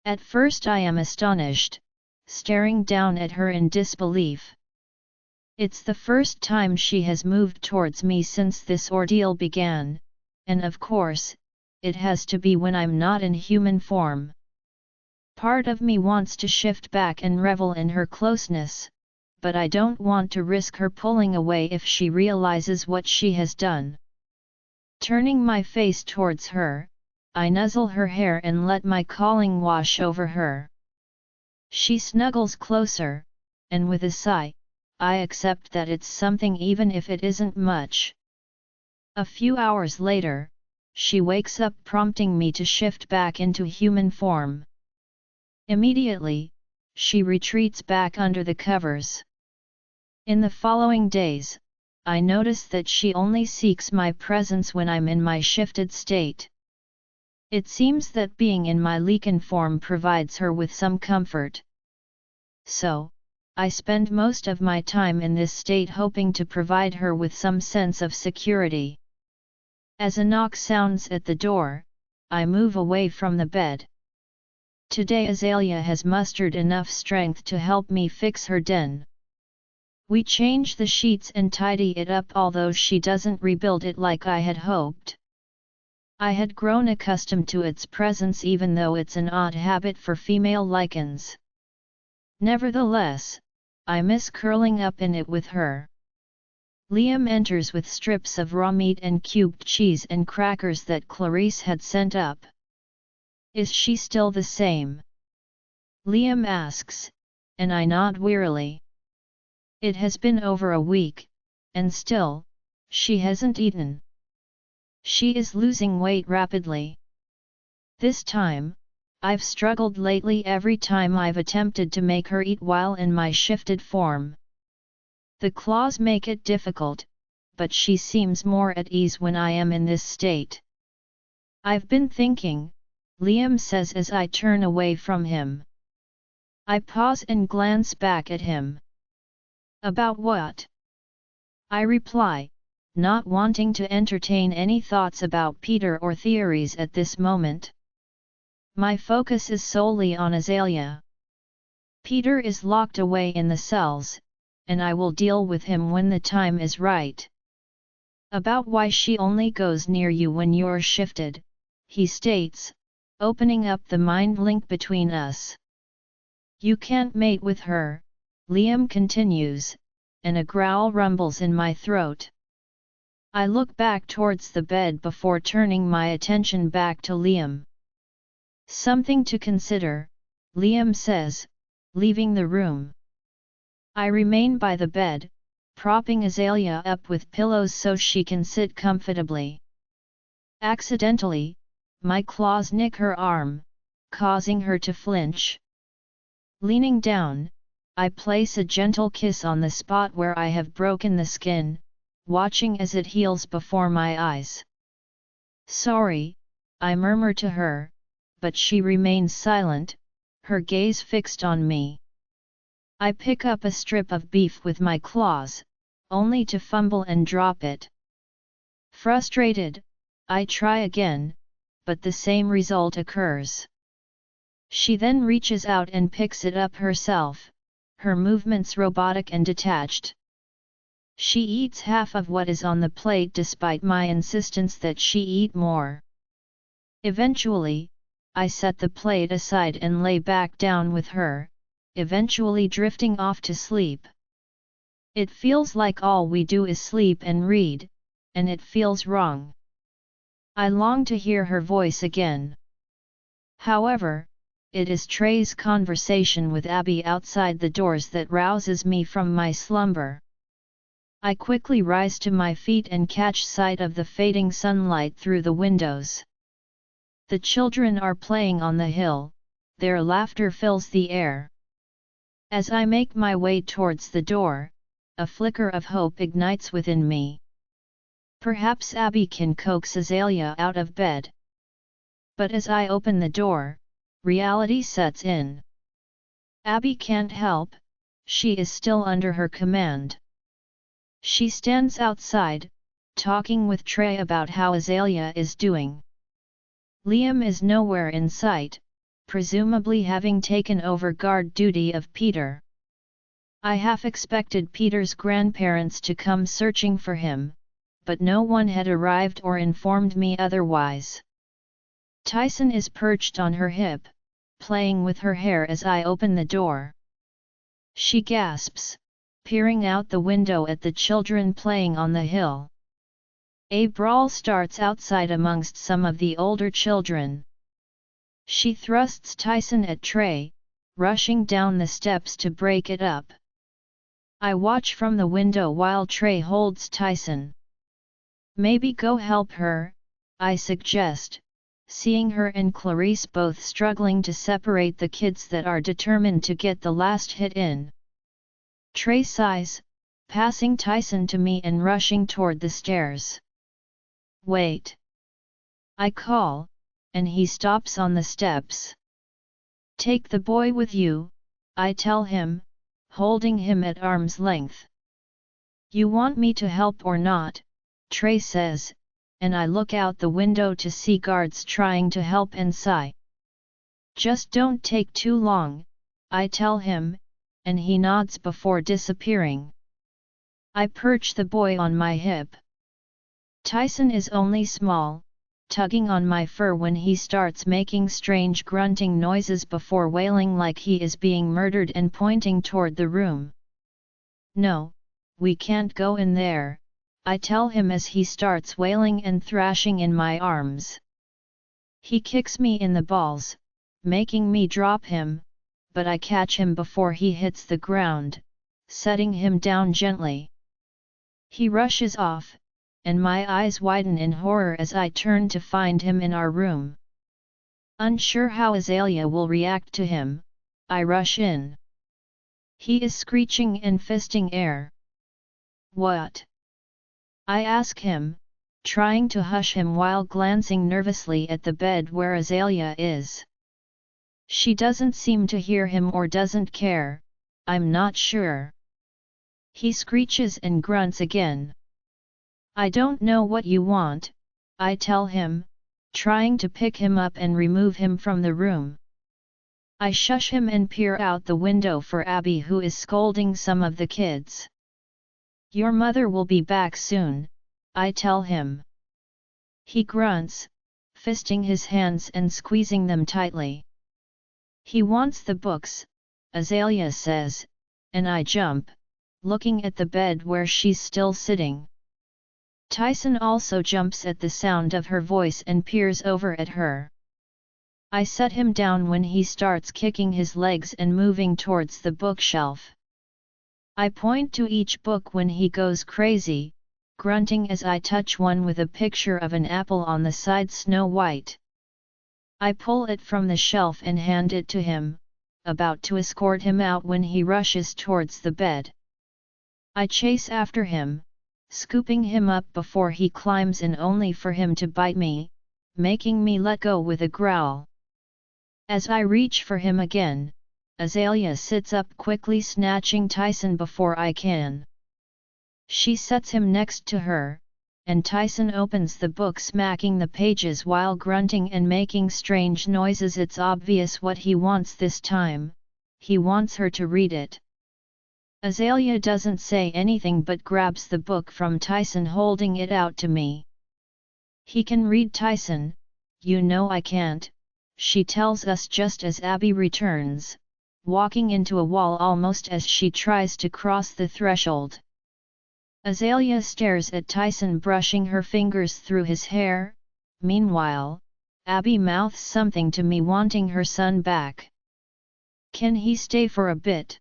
At first I am astonished, staring down at her in disbelief. It's the first time she has moved towards me since this ordeal began, and of course, it has to be when I'm not in human form. Part of me wants to shift back and revel in her closeness, but I don't want to risk her pulling away if she realizes what she has done. Turning my face towards her, I nuzzle her hair and let my calling wash over her. She snuggles closer, and with a sigh, I accept that it's something even if it isn't much. A few hours later, she wakes up prompting me to shift back into human form. Immediately, she retreats back under the covers. In the following days, I notice that she only seeks my presence when I'm in my shifted state. It seems that being in my Lycan form provides her with some comfort. So, I spend most of my time in this state hoping to provide her with some sense of security. As a knock sounds at the door, I move away from the bed. Today Azalea has mustered enough strength to help me fix her den. We change the sheets and tidy it up, although she doesn't rebuild it like I had hoped. I had grown accustomed to its presence, even though it's an odd habit for female Lycans. Nevertheless, I miss curling up in it with her. Liam enters with strips of raw meat and cubed cheese and crackers that Clarice had sent up. Is she still the same? Liam asks, and I nod wearily. It has been over a week, and still, she hasn't eaten. She is losing weight rapidly. This time, I've struggled lately every time I've attempted to make her eat while in my shifted form. The claws make it difficult, but she seems more at ease when I am in this state. I've been thinking, Liam says as I turn away from him. I pause and glance back at him. About what? I reply, not wanting to entertain any thoughts about Peter or theories at this moment. My focus is solely on Azalea. Peter is locked away in the cells, and I will deal with him when the time is right. About why she only goes near you when you're shifted, he states, opening up the mind link between us. You can't mate with her, Liam continues, and a growl rumbles in my throat. I look back towards the bed before turning my attention back to Liam. Something to consider, Liam says, leaving the room. I remain by the bed, propping Azalea up with pillows so she can sit comfortably. Accidentally, my claws nick her arm, causing her to flinch. Leaning down, I place a gentle kiss on the spot where I have broken the skin, watching as it heals before my eyes. Sorry, I murmur to her, but she remains silent, her gaze fixed on me. I pick up a strip of beef with my claws, only to fumble and drop it. Frustrated, I try again, but the same result occurs. She then reaches out and picks it up herself, her movements robotic and detached. She eats half of what is on the plate despite my insistence that she eat more. Eventually, I set the plate aside and lay back down with her, eventually drifting off to sleep. It feels like all we do is sleep and read, and it feels wrong. I long to hear her voice again. However, it is Trey's conversation with Abby outside the doors that rouses me from my slumber. I quickly rise to my feet and catch sight of the fading sunlight through the windows. The children are playing on the hill, their laughter fills the air. As I make my way towards the door, a flicker of hope ignites within me. Perhaps Abby can coax Azalea out of bed. But as I open the door, reality sets in. Abby can't help, she is still under her command. She stands outside, talking with Trey about how Azalea is doing. Liam is nowhere in sight, presumably having taken over guard duty of Peter. I half expected Peter's grandparents to come searching for him, but no one had arrived or informed me otherwise. Kyson is perched on her hip, playing with her hair as I open the door. She gasps, peering out the window at the children playing on the hill. A brawl starts outside amongst some of the older children. She thrusts Kyson at Trey, rushing down the steps to break it up. I watch from the window while Trey holds Kyson. Maybe go help her, I suggest, seeing her and Clarice both struggling to separate the kids that are determined to get the last hit in. Trey sighs, passing Kyson to me and rushing toward the stairs. Wait! I call, and he stops on the steps. Take the boy with you, I tell him, holding him at arm's length. You want me to help or not? Trey says, and I look out the window to see guards trying to help and sigh. Just don't take too long, I tell him, and he nods before disappearing. I perch the boy on my hip. Kyson is only small, tugging on my fur when he starts making strange grunting noises before wailing like he is being murdered and pointing toward the room. No, we can't go in there, I tell him as he starts wailing and thrashing in my arms. He kicks me in the balls, making me drop him, but I catch him before he hits the ground, setting him down gently. He rushes off, and my eyes widen in horror as I turn to find him in our room. Unsure how Azalea will react to him, I rush in. He is screeching and fisting air. What? I ask him, trying to hush him while glancing nervously at the bed where Azalea is. She doesn't seem to hear him or doesn't care, I'm not sure. He screeches and grunts again. I don't know what you want, I tell him, trying to pick him up and remove him from the room. I shush him and peer out the window for Abby, who is scolding some of the kids. Your mother will be back soon, I tell him. He grunts, fisting his hands and squeezing them tightly. He wants the books, Azalea says, and I jump, looking at the bed where she's still sitting. Kyson also jumps at the sound of her voice and peers over at her. I set him down when he starts kicking his legs and moving towards the bookshelf. I point to each book when he goes crazy, grunting as I touch one with a picture of an apple on the side Snow White. I pull it from the shelf and hand it to him, about to escort him out when he rushes towards the bed. I chase after him, scooping him up before he climbs in only for him to bite me, making me let go with a growl. As I reach for him again, Azalea sits up quickly snatching Kyson before I can. She sets him next to her, and Kyson opens the book smacking the pages while grunting and making strange noises. It's obvious what he wants this time, he wants her to read it. Azalea doesn't say anything but grabs the book from Kyson holding it out to me. He can read, Kyson, you know I can't, she tells us just as Abby returns, walking into a wall almost as she tries to cross the threshold. Azalea stares at Kyson brushing her fingers through his hair. Meanwhile, Abby mouths something to me wanting her son back. Can he stay for a bit?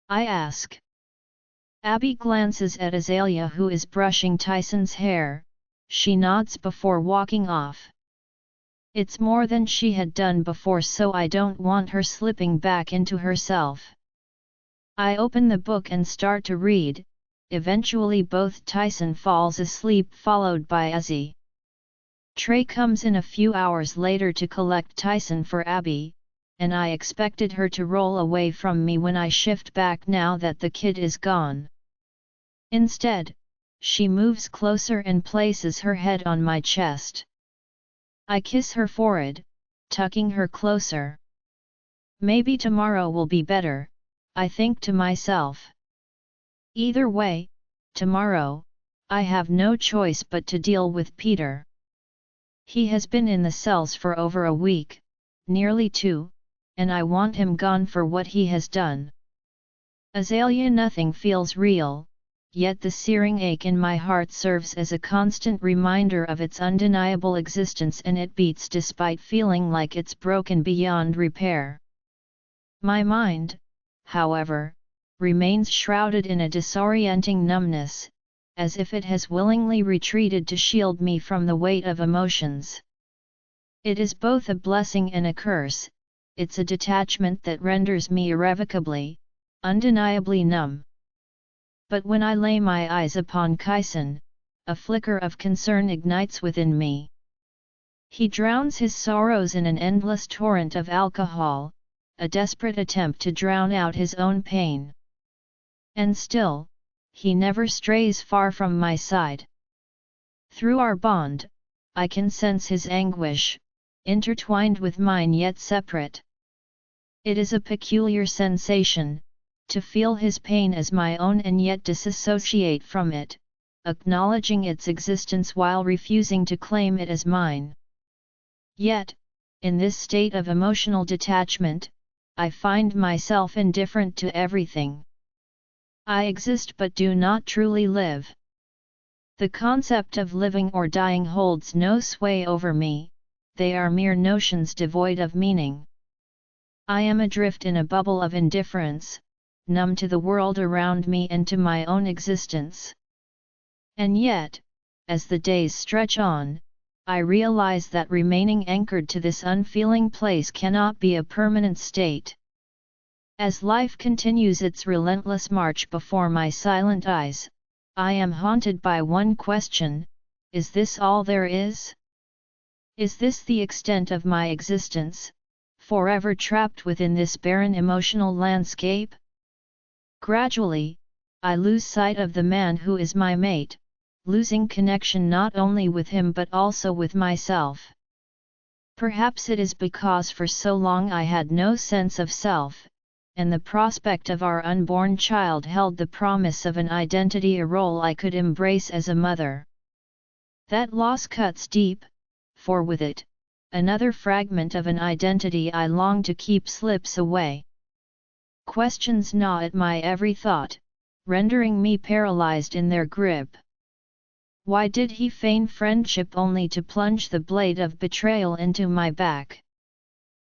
I ask. Abby glances at Azalea who is brushing Tyson's hair. She nods before walking off. It's more than she had done before, so I don't want her slipping back into herself. I open the book and start to read. Eventually both Kyson falls asleep followed by Azzy. Trey comes in a few hours later to collect Kyson for Abby, and I expected her to roll away from me when I shift back now that the kid is gone. Instead, she moves closer and places her head on my chest. I kiss her forehead, tucking her closer. Maybe tomorrow will be better, I think to myself. Either way, tomorrow, I have no choice but to deal with Peter. He has been in the cells for over a week, nearly 2, and I want him gone for what he has done. Azalea, nothing feels real, yet the searing ache in my heart serves as a constant reminder of its undeniable existence, and it beats despite feeling like it's broken beyond repair. My mind, however, remains shrouded in a disorienting numbness, as if it has willingly retreated to shield me from the weight of emotions. It is both a blessing and a curse. It's a detachment that renders me irrevocably, undeniably numb. But when I lay my eyes upon Kyson, a flicker of concern ignites within me. He drowns his sorrows in an endless torrent of alcohol, a desperate attempt to drown out his own pain. And still, he never strays far from my side. Through our bond, I can sense his anguish, intertwined with mine yet separate. It is a peculiar sensation, to feel his pain as my own and yet disassociate from it, acknowledging its existence while refusing to claim it as mine. Yet, in this state of emotional detachment, I find myself indifferent to everything. I exist but do not truly live. The concept of living or dying holds no sway over me, they are mere notions devoid of meaning. I am adrift in a bubble of indifference, numb to the world around me and to my own existence. And yet, as the days stretch on, I realize that remaining anchored to this unfeeling place cannot be a permanent state. As life continues its relentless march before my silent eyes, I am haunted by one question: is this all there is? Is this the extent of my existence, forever trapped within this barren emotional landscape? Gradually, I lose sight of the man who is my mate, losing connection not only with him but also with myself. Perhaps it is because for so long I had no sense of self, and the prospect of our unborn child held the promise of an identity, a role I could embrace as a mother. That loss cuts deep, for with it, another fragment of an identity I long to keep slips away. Questions gnaw at my every thought, rendering me paralyzed in their grip. Why did he feign friendship only to plunge the blade of betrayal into my back?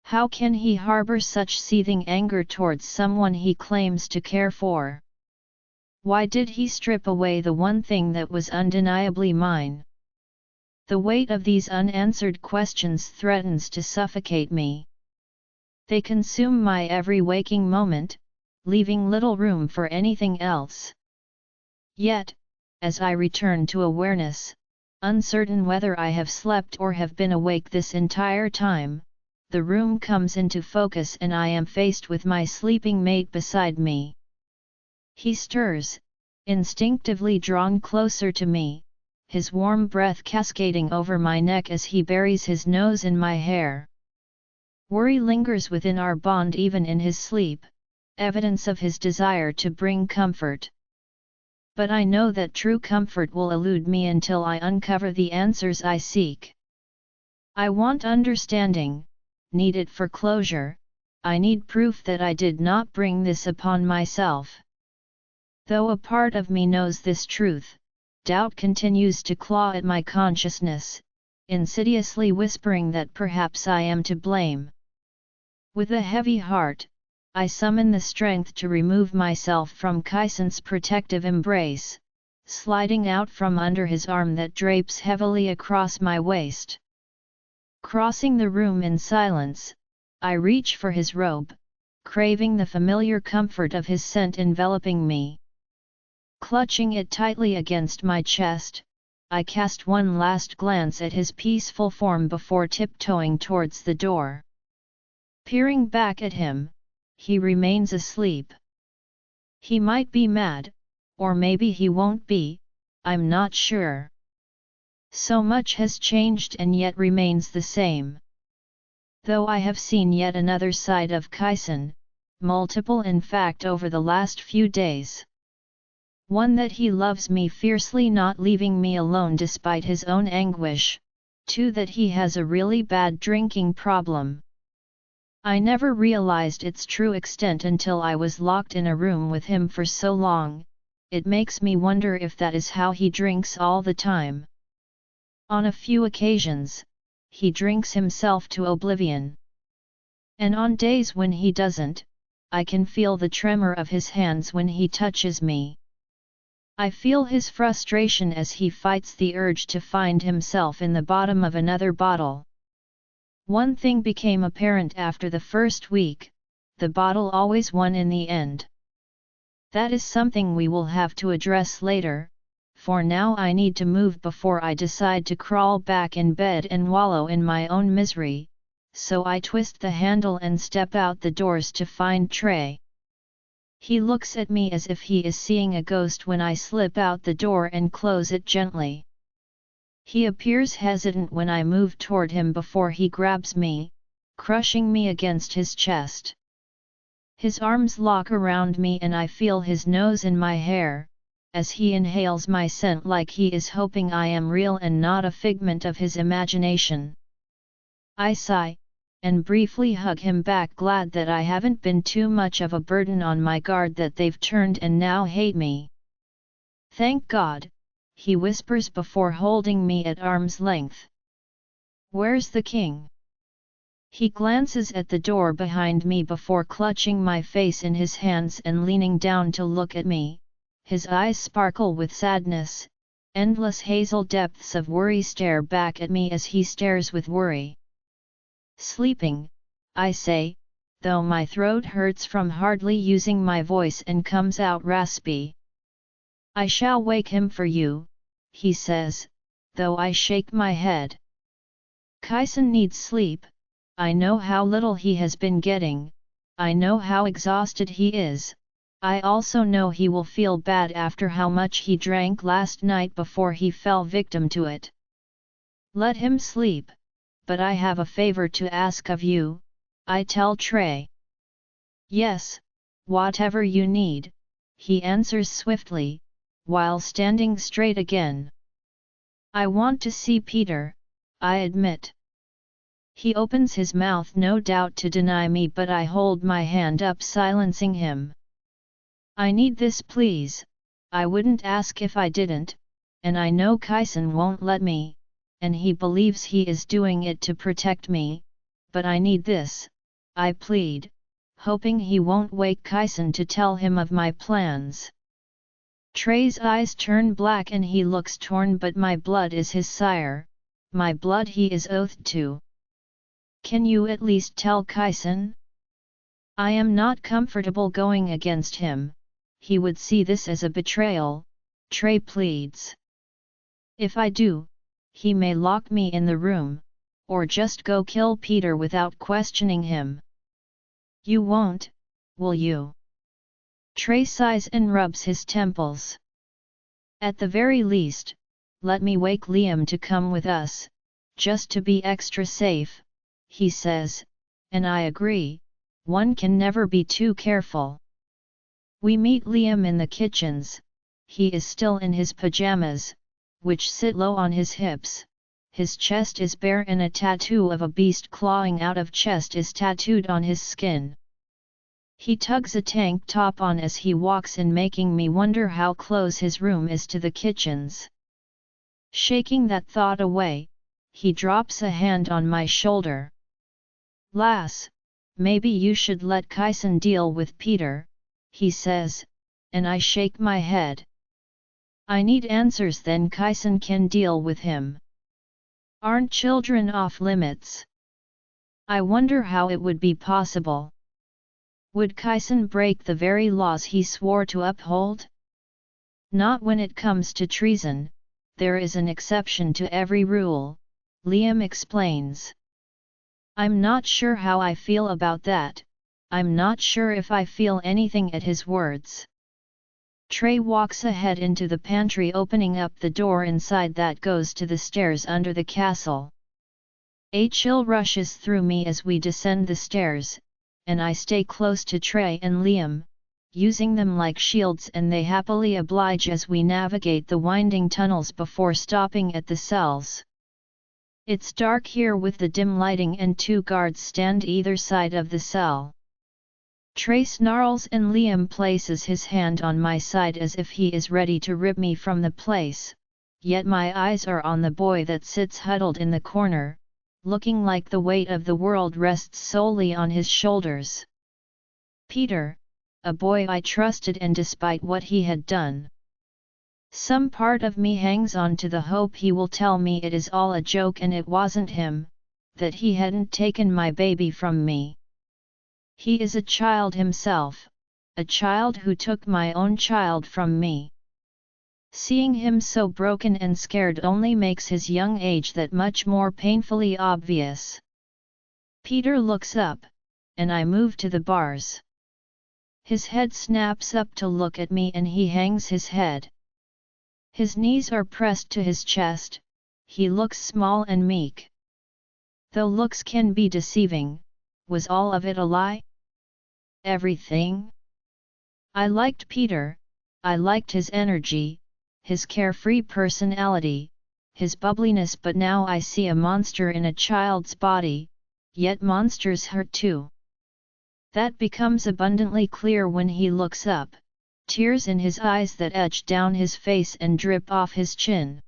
How can he harbor such seething anger towards someone he claims to care for? Why did he strip away the one thing that was undeniably mine? The weight of these unanswered questions threatens to suffocate me. They consume my every waking moment, leaving little room for anything else. Yet, as I return to awareness, uncertain whether I have slept or have been awake this entire time, the room comes into focus and I am faced with my sleeping mate beside me. He stirs, instinctively drawn closer to me, his warm breath cascading over my neck as he buries his nose in my hair. Worry lingers within our bond even in his sleep, evidence of his desire to bring comfort. But I know that true comfort will elude me until I uncover the answers I seek. I want understanding, need it for closure, I need proof that I did not bring this upon myself. Though a part of me knows this truth, doubt continues to claw at my consciousness, insidiously whispering that perhaps I am to blame. With a heavy heart, I summon the strength to remove myself from Kyson's protective embrace, sliding out from under his arm that drapes heavily across my waist. Crossing the room in silence, I reach for his robe, craving the familiar comfort of his scent enveloping me. Clutching it tightly against my chest, I cast one last glance at his peaceful form before tiptoeing towards the door. Peering back at him, he remains asleep. He might be mad, or maybe he won't be, I'm not sure. So much has changed and yet remains the same. Though I have seen yet another side of Kyson, multiple in fact over the last few days. One that he loves me fiercely, not leaving me alone despite his own anguish, two that he has a really bad drinking problem. I never realized its true extent until I was locked in a room with him for so long. It makes me wonder if that is how he drinks all the time. On a few occasions, he drinks himself to oblivion. And on days when he doesn't, I can feel the tremor of his hands when he touches me. I feel his frustration as he fights the urge to find himself in the bottom of another bottle. One thing became apparent after the first week, the bottle always won in the end. That is something we will have to address later, for now I need to move before I decide to crawl back in bed and wallow in my own misery, so I twist the handle and step out the doors to find Trey. He looks at me as if he is seeing a ghost when I slip out the door and close it gently. He appears hesitant when I move toward him before he grabs me, crushing me against his chest. His arms lock around me and I feel his nose in my hair, as he inhales my scent like he is hoping I am real and not a figment of his imagination. I sigh, and briefly hug him back, glad that I haven't been too much of a burden on my guard that they've turned and now hate me. Thank God, he whispers before holding me at arm's length. Where's the king? He glances at the door behind me before clutching my face in his hands and leaning down to look at me. His eyes sparkle with sadness, endless hazel depths of worry stare back at me as he stares with worry. Sleeping, I say, though my throat hurts from hardly using my voice and comes out raspy. I shall wake him for you, he says, though I shake my head. Kyson needs sleep, I know how little he has been getting, I know how exhausted he is, I also know he will feel bad after how much he drank last night before he fell victim to it. Let him sleep, but I have a favor to ask of you, I tell Trey. Yes, whatever you need, he answers swiftly, while standing straight again. I want to see Peter, I admit. He opens his mouth no doubt to deny me, but I hold my hand up silencing him. I need this, please. I wouldn't ask if I didn't, and I know Kyson won't let me, and he believes he is doing it to protect me, but I need this, I plead, hoping he won't wake Kyson to tell him of my plans. Trey's eyes turn black and he looks torn, but my blood is his sire, my blood he is oathed to. Can you at least tell Kyson? I am not comfortable going against him, he would see this as a betrayal, Trey pleads. If I do, he may lock me in the room, or just go kill Peter without questioning him. You won't, will you? Trey sighs and rubs his temples. At the very least, let me wake Liam to come with us, just to be extra safe, he says, and I agree, one can never be too careful. We meet Liam in the kitchens. He is still in his pajamas, which sit low on his hips. His chest is bare and a tattoo of a beast clawing out of chest is tattooed on his skin. He tugs a tank top on as he walks in, making me wonder how close his room is to the kitchens. Shaking that thought away, he drops a hand on my shoulder. Lass, maybe you should let Kyson deal with Peter, he says, and I shake my head. I need answers, then Kyson can deal with him. Aren't children off limits? I wonder how it would be possible. Would Kyson break the very laws he swore to uphold? Not when it comes to treason, there is an exception to every rule, Liam explains. I'm not sure how I feel about that, I'm not sure if I feel anything at his words. Trey walks ahead into the pantry, opening up the door inside that goes to the stairs under the castle. A chill rushes through me as we descend the stairs, and I stay close to Trey and Liam, using them like shields, and they happily oblige as we navigate the winding tunnels before stopping at the cells. It's dark here with the dim lighting, and 2 guards stand either side of the cell. Trey snarls and Liam places his hand on my side as if he is ready to rip me from the place, yet my eyes are on the boy that sits huddled in the corner, looking like the weight of the world rests solely on his shoulders. Peter, a boy I trusted, and despite what he had done, some part of me hangs on to the hope he will tell me it is all a joke and it wasn't him, that he hadn't taken my baby from me. He is a child himself, a child who took my own child from me. Seeing him so broken and scared only makes his young age that much more painfully obvious. Peter looks up, and I move to the bars. His head snaps up to look at me and he hangs his head. His knees are pressed to his chest, he looks small and meek. Though looks can be deceiving, was all of it a lie? Everything? I liked Peter, I liked his energy, his carefree personality, his bubbliness, but now I see a monster in a child's body, yet monsters hurt too. That becomes abundantly clear when he looks up, tears in his eyes that edge down his face and drip off his chin.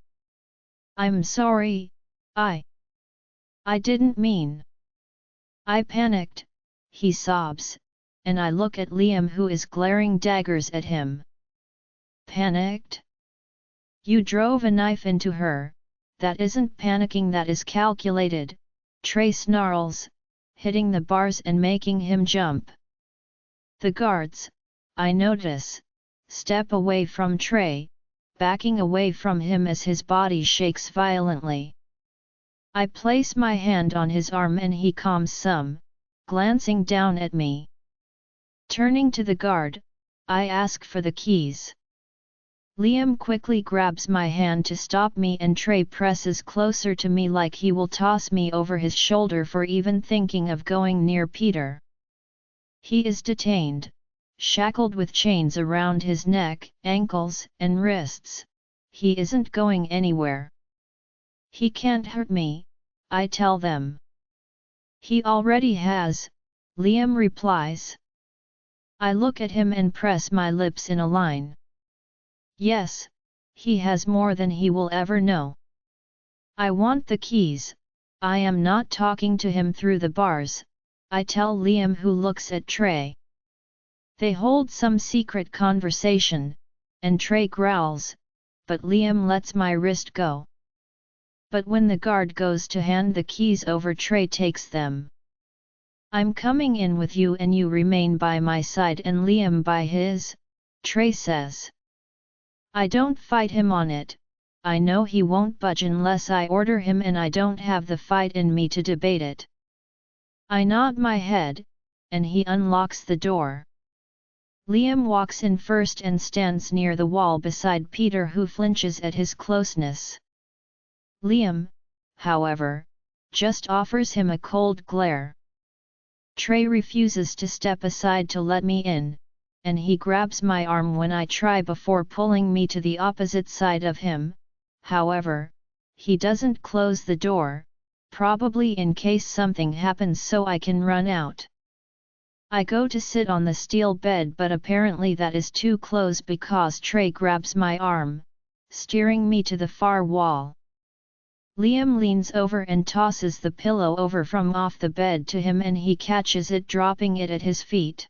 I'm sorry, I didn't mean. I panicked, he sobs, and I look at Liam who is glaring daggers at him. Panicked? You drove a knife into her, that isn't panicking, that is calculated, Trey snarls, hitting the bars and making him jump. The guards, I notice, step away from Trey, backing away from him as his body shakes violently. I place my hand on his arm and he calms some, glancing down at me. Turning to the guard, I ask for the keys. Liam quickly grabs my hand to stop me and Trey presses closer to me like he will toss me over his shoulder for even thinking of going near Peter. He is detained, shackled with chains around his neck, ankles, and wrists. He isn't going anywhere. He can't hurt me, I tell them. He already has, Liam replies. I look at him and press my lips in a line. Yes, he has more than he will ever know. I want the keys. I am not talking to him through the bars, I tell Liam, who looks at Trey. They hold some secret conversation, and Trey growls, but Liam lets my wrist go. But when the guard goes to hand the keys over, Trey takes them. I'm coming in with you and you remain by my side and Liam by his, Trey says. I don't fight him on it, I know he won't budge unless I order him and I don't have the fight in me to debate it. I nod my head, and he unlocks the door. Liam walks in first and stands near the wall beside Peter, who flinches at his closeness. Liam, however, just offers him a cold glare. Trey refuses to step aside to let me in, and he grabs my arm when I try before pulling me to the opposite side of him. However, he doesn't close the door, probably in case something happens so I can run out. I go to sit on the steel bed, but apparently that is too close because Trey grabs my arm, steering me to the far wall. Liam leans over and tosses the pillow over from off the bed to him and he catches it, dropping it at his feet.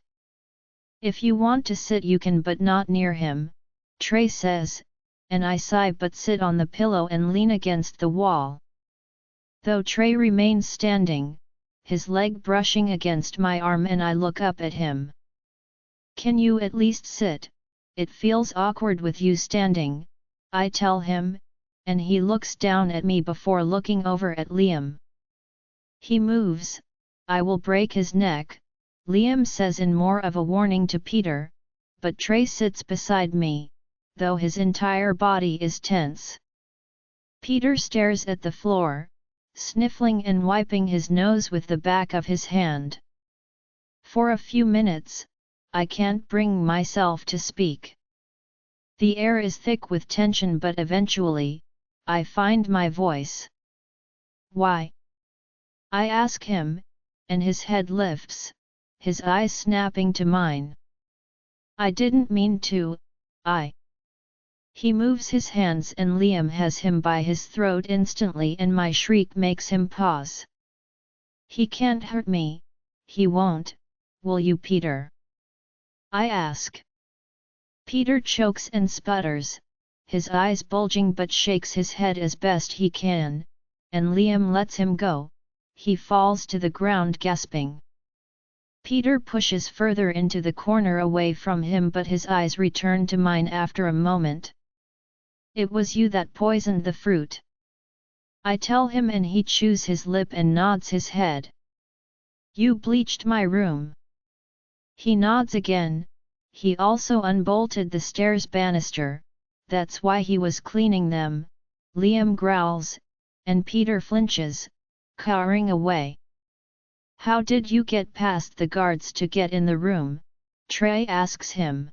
If you want to sit you can, but not near him, Trey says, and I sigh but sit on the pillow and lean against the wall. Though Trey remains standing, his leg brushing against my arm, and I look up at him. Can you at least sit? It feels awkward with you standing, I tell him, and he looks down at me before looking over at Liam. He moves, I will break his neck, Liam says in more of a warning to Peter, but Trey sits beside me, though his entire body is tense. Peter stares at the floor, sniffling and wiping his nose with the back of his hand. For a few minutes, I can't bring myself to speak. The air is thick with tension, but eventually, I find my voice. Why? I ask him, and his head lifts, his eyes snapping to mine. I didn't mean to, He moves his hands and Liam has him by his throat instantly, and my shriek makes him pause. He can't hurt me, he won't, will you, Peter? I ask. Peter chokes and sputters, his eyes bulging, but shakes his head as best he can, and Liam lets him go. He falls to the ground gasping. Peter pushes further into the corner away from him, but his eyes return to mine after a moment. It was you that poisoned the fruit, I tell him, and he chews his lip and nods his head. You bleached my room. He nods again. He also unbolted the stairs banister, that's why he was cleaning them, Liam growls, and Peter flinches, cowering away. How did you get past the guards to get in the room? Trey asks him.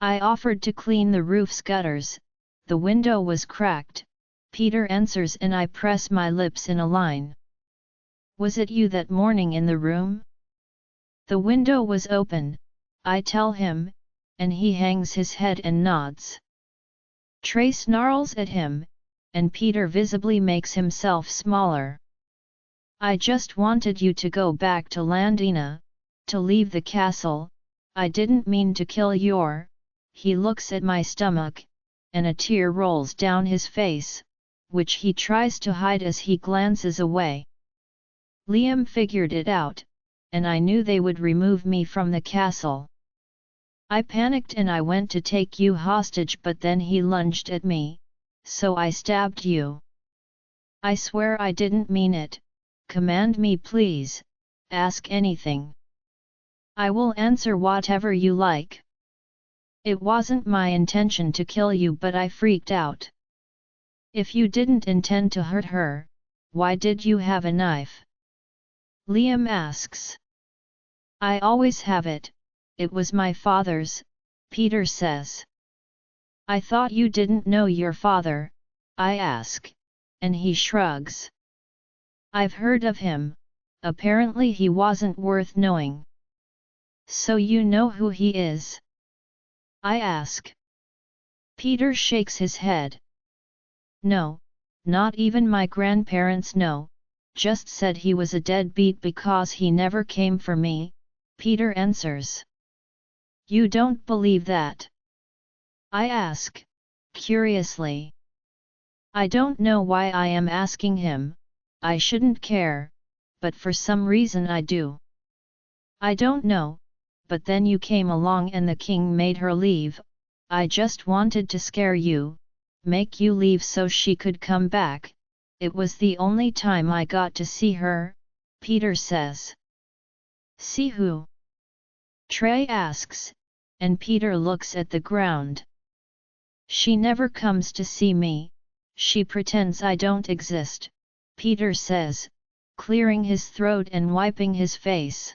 I offered to clean the roof's gutters, the window was cracked, Peter answers, and I press my lips in a line. Was it you that morning in the room? The window was open, I tell him, and he hangs his head and nods. Trey snarls at him, and Peter visibly makes himself smaller. I just wanted you to go back to Landeena, to leave the castle, I didn't mean to kill your. He looks at my stomach, and a tear rolls down his face, which he tries to hide as he glances away. Liam figured it out, and I knew they would remove me from the castle. I panicked and I went to take you hostage, but then he lunged at me, so I stabbed you. I swear I didn't mean it, command me please, ask anything. I will answer whatever you like. It wasn't my intention to kill you, but I freaked out. If you didn't intend to hurt her, why did you have a knife? Liam asks. I always have it, it was my father's, Peter says. I thought you didn't know your father, I ask, and he shrugs. I've heard of him, apparently he wasn't worth knowing. So you know who he is? I ask. Peter shakes his head. No, not even my grandparents know, just said he was a deadbeat because he never came for me, Peter answers. You don't believe that? I ask, curiously. I don't know why I am asking him, I shouldn't care, but for some reason I do. I don't know, but then you came along and the king made her leave. I just wanted to scare you, make you leave so she could come back. It was the only time I got to see her, Peter says. See who? Trey asks, and Peter looks at the ground. She never comes to see me, she pretends I don't exist, Peter says, clearing his throat and wiping his face.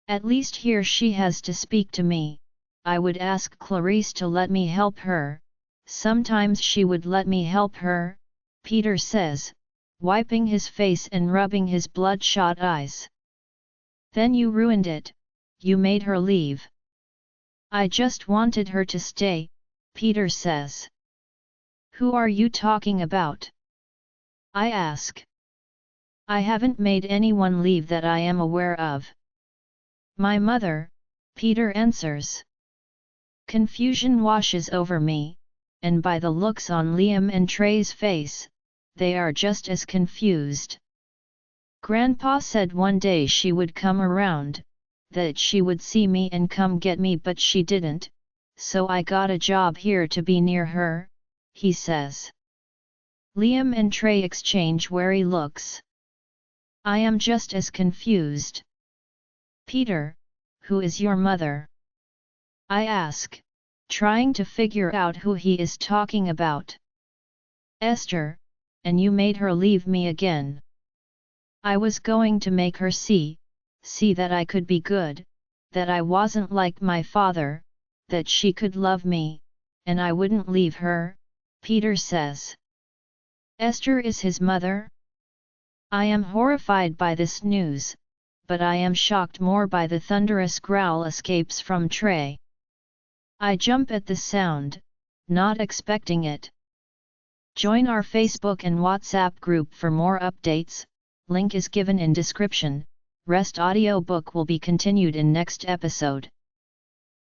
At least here she has to speak to me. I would ask Clarice to let me help her, sometimes she would let me help her, Peter says, wiping his face and rubbing his bloodshot eyes. Then you ruined it, you made her leave. I just wanted her to stay, Peter says. Who are you talking about? I ask. I haven't made anyone leave that I am aware of. My mother, Peter answers. Confusion washes over me, and by the looks on Liam and Trey's face, they are just as confused. Grandpa said one day she would come around, that she would see me and come get me, but she didn't, so I got a job here to be near her, he says. Liam and Trey exchange wary looks. I am just as confused. Peter, who is your mother? I ask, trying to figure out who he is talking about. Esther, and you made her leave me again. I was going to make her see that I could be good, that I wasn't like my father, that she could love me, and I wouldn't leave her, Peter says. Esther is his mother? I am horrified by this news, but I am shocked more by the thunderous growl escapes from Trey. I jump at the sound, not expecting it. Join our Facebook and WhatsApp group for more updates, link is given in description. Rest audiobook will be continued in next episode.